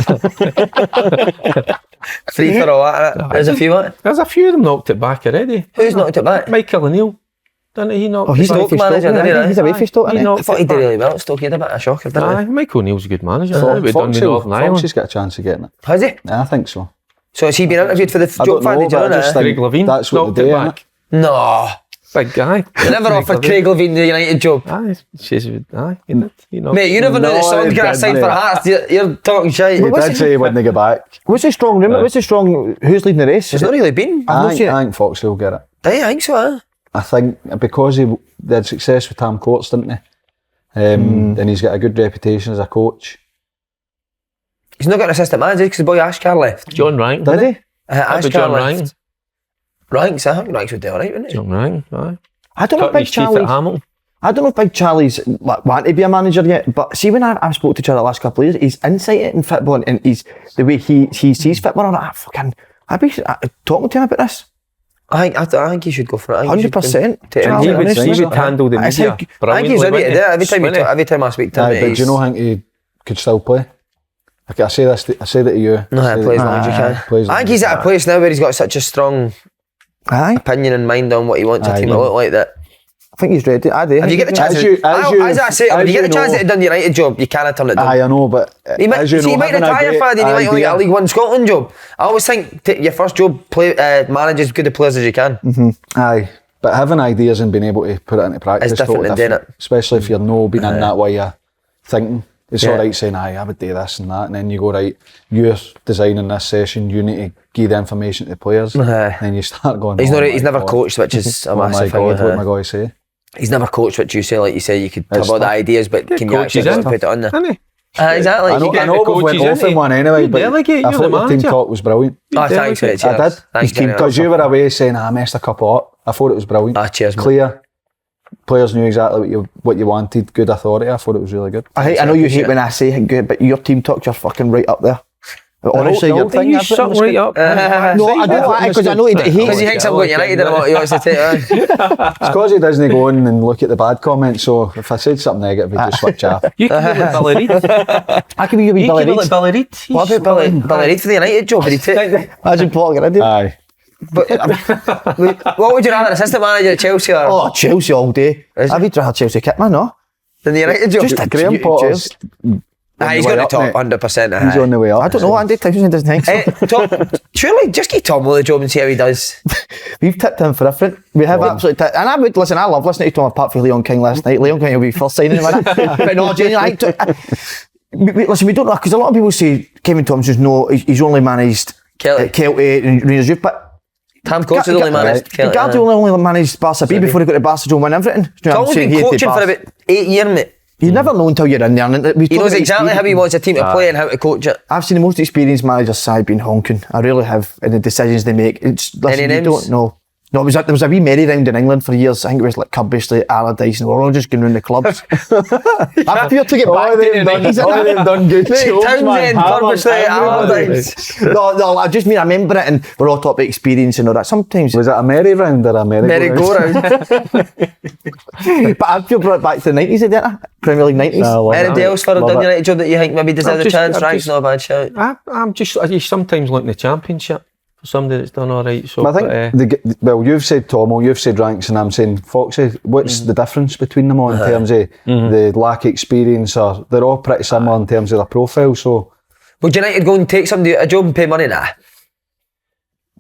Free for all that. There's a few, There's a few of them knocked it back already. Who's knocked it back? Michael O'Neill. Didn't he knock he's Stoke manager, didn't he? He's away from Stoke, isn't he? I thought he did really well at Stoke. He had a bit of a shocker, didn't he? Michael O'Neill's a good manager. Fox has got a chance of getting it. Has he? I think so. So has he been interviewed for the job fan? Greg Levine. That's what they do. No. Big guy. They never offered Craig Levine the United job. He did. Mate, you never know that someone's got a sign for Hearts. You're talking shit. He did say he wouldn't get back. What's the strong rumour? Who's leading the race? It's not really been. I think Fox will get it. Do you think so? I think because they had success with Tam Courts, didn't they? And he's got a good reputation as a coach. He's not got an assistant manager because the boy Ashcar left. John Rank. Did he? Ashcar left. Ranks, I think Ranks would do alright, wouldn't he? John Rank, aye. I don't know if Big Charlie's want to be a manager yet, but see when I've spoke to each other the last couple of years, his insight in football and the way he sees football, I'd be talking to him about this. I think he should go for it. 100%. He would handle the media. I think he's ready to do it. Every time I speak to him, but do you know, I think he could still play. Okay, I say that to you. No, he plays as long as you can. I think he's at a place now where he's got such a strong opinion and mind on what he wants a team to look like that. I think he's ready. Have you get the chance? As I say, when you get the chance to done the United job, you cannot turn it down. I know, but he might retire, Faddy, and he might only get a League One Scotland job. I always think your first job, manage as good a players as you can. Aye, but having ideas and being able to put it into practice is different than doing it. Especially if you're being in that way of thinking. It's alright saying, I would do this and that, and then you go, right, you're designing this session, you need to give the information to the players, and then you start going, he's never coached, which is a massive thing. What am I going to say? He's never coached, which you say, like you say, you could have all the ideas, but can you actually put it on there? Exactly. I know we went off in one anyway, but I thought your team talk was brilliant. Thanks, mate. I did. Thanks, because you were away saying I messed a couple up. I thought it was brilliant. Cheers, mate. Clear. Players knew exactly what you wanted. Good authority. I thought it was really good. I know you hate when I say good, but your team talk, you're fucking right up there. Honestly, your thing You suck right up. no, I don't, because I know he hates. Because he thinks I'm going United and what he wants to take. It's because he doesn't go in and look at the bad comments. So if I said something negative, he'd just switch off. You can be like Billy Reid. I can be Billy Reid. Like Billy Reid. What about Billy Reid for the United job? Did he take? Imagine Paul Grady. Aye. But what would you rather, assistant manager at Chelsea or? Oh, Chelsea all day. I'd rather Chelsea kit, man, no? Than the United job? Just a Graham Potter's he's going to top 100%. He's on the way up. I don't know, Andy Tyson doesn't think so. Tom, surely just give Tom the job and see how he does. We've tipped him for different. We have absolutely tipped. And I would listen, I love listening to Tom apart from Leon King last night. Leon King will be first signing in a minute. But no, genuinely, listen, we don't know, because a lot of people say Kevin Thompson's he's only managed Celtic and Rangers Youth, but Tam Coates has only managed Celtic. Guardiola only managed Barca B before he got to Barca to win everything. Tom's been coaching for about 8 years, mate. You never know until you're in there. And he knows exactly how he wants a team to play and how to coach it. I've seen the most experienced managers side being honking. I really have, in the decisions they make. Listen, you don't know. No, there was a wee merry-round in England for years. I think it was like Kirkby, Allardyce, and we're all just going round the clubs. I fear to get back to the 90s. All of them done good jobs, man. Townsend, Allardyce. No, I just mean I remember it, and we're all talking about experience and all that. Sometimes was it a merry-round or a merry-go-round? But I feel brought back to the 90s, didn't I? Premier League 90s. Anything else for a done United job that you think maybe deserves a chance? Frank's not a bad shout. I sometimes look in the Championship for somebody that's done all right. So I think you've said Tomo, you've said Ranks, and I'm saying Foxy. What's the difference between them all in terms of the lack of experience? Or they're all pretty similar in terms of their profile. So would United go and take somebody a job and pay money? Nah.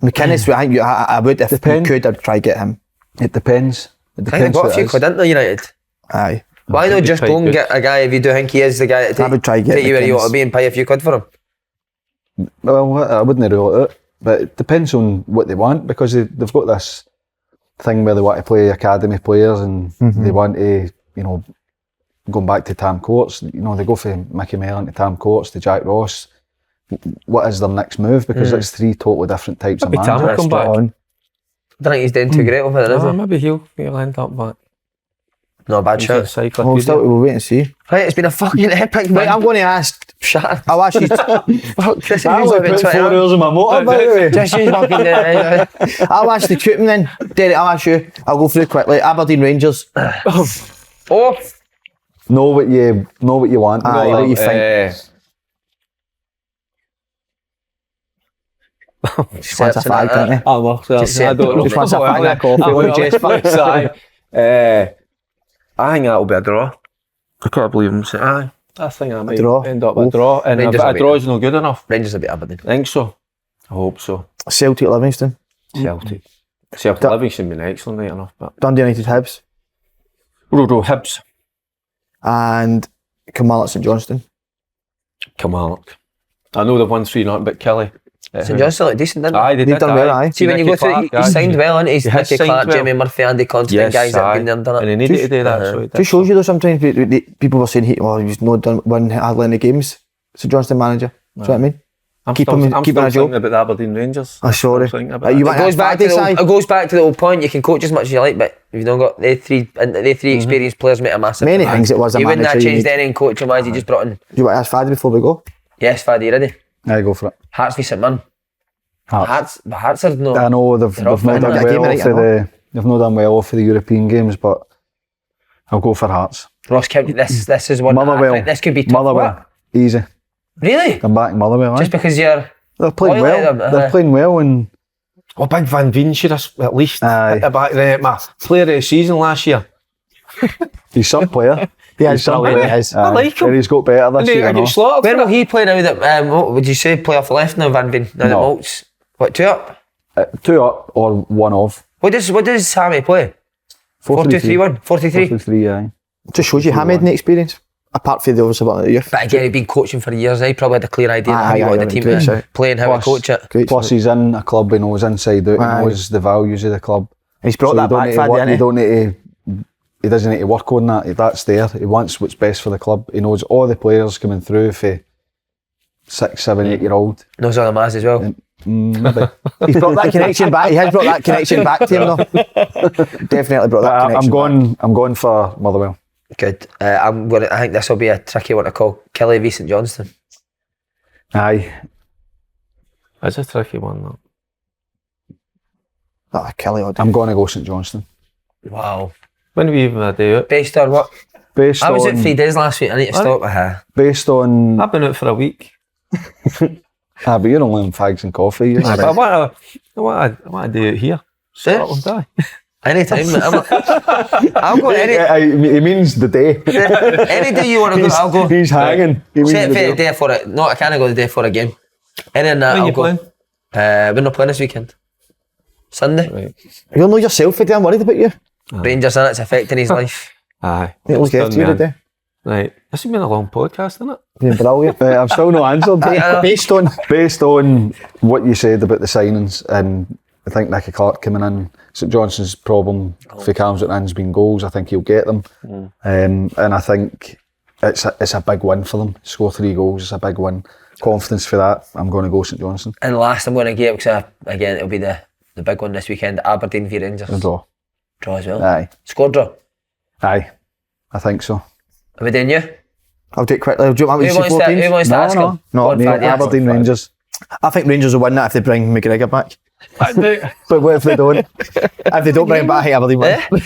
McInnes, I would if we could. I'd try get him. It depends. I think they've got a few quid into United. Aye. Why not just go and get a guy if you do think he is the guy that I would try get take you where you want to be and pay a few quid for him? Well, I wouldn't rule it out. But it depends on what they want, because they've got this thing where they want to play academy players and they want to, going back to Tam Coates, they go from Mickey Mellon to Tam Coates to Jack Ross. What is their next move? Because it's three totally different types of managers. Tam will come back. I don't think he's doing too great over there, is he? Maybe he'll end up back. Not a bad shout. We'll wait and see. Right, it's been a fucking epic. Right, I'm going to ask. Shut. I'll ask you. Fuck, Chris, I only put 4 hours on my motor, by the way. Just use fucking. I'll ask the Cupin then. Derek, I'll ask you. I'll go through quickly. Aberdeen Rangers. Oh. Know what you want. What you think. Just wants a fag, don't they? Oh, well, I don't know. Just wants a fag, that coffee. I think that'll be a draw. I can't believe him saying aye. I think I might end up a draw, and a draw is not good enough. Rangers will be Aberdeen. I think so. I hope so. Celtic Livingston. Celtic Livingston been excellent night enough, but Dundee United Hibs. Hibs. And Kilmarnock St Johnstone. Kilmarnock. I know they've won 3-0, but Kelly. St Johnstone looked decent, didn't they? Aye, they've done well, aye. See, when you go through, he signed well, and he's Nicky Clark, Jamie Murphy, Andy Constant, guys that have been there and done it. And he needed to do that. So just shows you though, sometimes people were saying he's not won hardly any games. St Johnstone manager. Do you know what I mean? I'm still thinking about the Aberdeen Rangers. I'm sorry. It goes back to the old point. You can coach as much as you like, but if you don't got the three experienced players, make a massive many things it was a you manager. You wouldn't have changed any in coaching wise. You just brought in. Do you want to ask Faddy before we go? Yes, Faddy, you ready? I go for it. Hearts v St Mirren. Hearts are no. I know they've not done well off of the European games, but I'll go for Hearts. Ross County. This is one. Motherwell. This could be tough. Motherwell. Easy. Really? I'm back in Motherwell. Just because they're playing well. They're playing well, and Big Van Veen should have at least hit the back there. My player of the season last year. He's some player. Yeah, he's brilliant. I like him. And he's got better this year. Where will he play now? That what would you say? Play off the left now, Van Veen. Now the Malts. What, 2 up? 2 up or 1 off. What does Sammy play? 4-2-3-1. 4-3-3. Aye. Just shows you Hamid and the experience. Apart from the obvious about the youth. But again, he'd been coaching for years. He probably had a clear idea of how he wanted the team to play and how to coach it. Plus, he's in a club he knows inside out. He knows the values of the club. He's brought that back. You don't need to he doesn't need to work on that. That's there. He wants what's best for the club. He knows all the players coming through for 6, 7, 8-year-old. Knows all the mass as well. Maybe. He's brought that connection back. He has brought that connection back to him, though. Definitely brought that connection. I'm going for Motherwell. Good. I think this will be a tricky one to call. Kelly v St Johnstone. Aye. That's a tricky one, though. Kelly. I'm going to go St Johnstone. Wow. When are we even a day out? Based on what? I was out 3 days last week. I need to stop with her. Based on... I've been out for a week. But you're only on fags and coffee. But I want to do it here. Scotland, aye. Anytime. I'll go He means the day. Any day you want to go, I'll go. He's hanging. Say it for the day for it. No, I can't go the day for a game. Any of that, When I'll you go. playing? We're not playing this weekend. Sunday. Right. You'll know yourself today. I'm worried about you. Rangers, and it's affecting his life. Aye. Look after you today. Right. This has been a long podcast, hasn't it? Yeah, brilliant. I've still not answered. Based on what you said about the signings, and I think Nicky Clark coming in, St Johnson's problem for Cam's has been goals. I think he'll get them. And I think it's a big win for them. Score 3 goals, it's a big win. Confidence for that. I'm going to go St Johnstone. And last I'm going to give, because again it'll be the big one this weekend, Aberdeen v Rangers. A draw. Draw as well. Aye. Score draw. Aye. I think so. Are we doing you? I'll do it quickly. Do you want me to Who wants to ask him? No, Aberdeen Rangers. I think Rangers will win that if they bring McGregor back. But what if they don't? If they don't bring him back, I think Aberdeen win. I'd put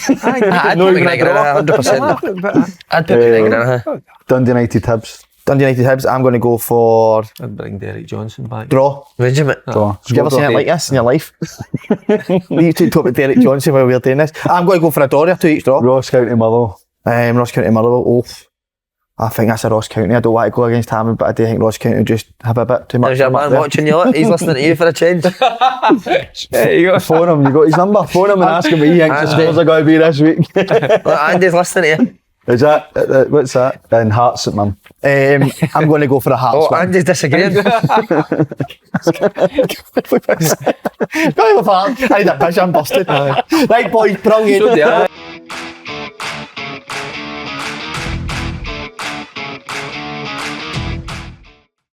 McGregor in 100%. I'd put McGregor in. Dundee United Hibs. Dundee United Hibs, I'm going to go for... I'd bring Derek Johnson back. Draw. Regiment. Draw. Have you ever seen it like this in your life? You two talk about Derek Johnson while we're doing this. I'm going to go for a draw or 2 each draw. Ross County Motherwell. Ross County Motherwell. I think that's a Ross County. I don't want to go against Hammond, but I do think Ross County will just have a bit too much. There's your man watching you. He's listening to you for a change. There you go. Phone him. You got his number. Phone him and ask him what he thinks the scores are going to be this week. Look, Andy's listening to you. Is that what's that? And Hearts at Mum. I'm going to go for a Hearts. Oh, Andy's disagreeing. Go with Hearts. I need a piss. I'm busted. Right, boys, brilliant.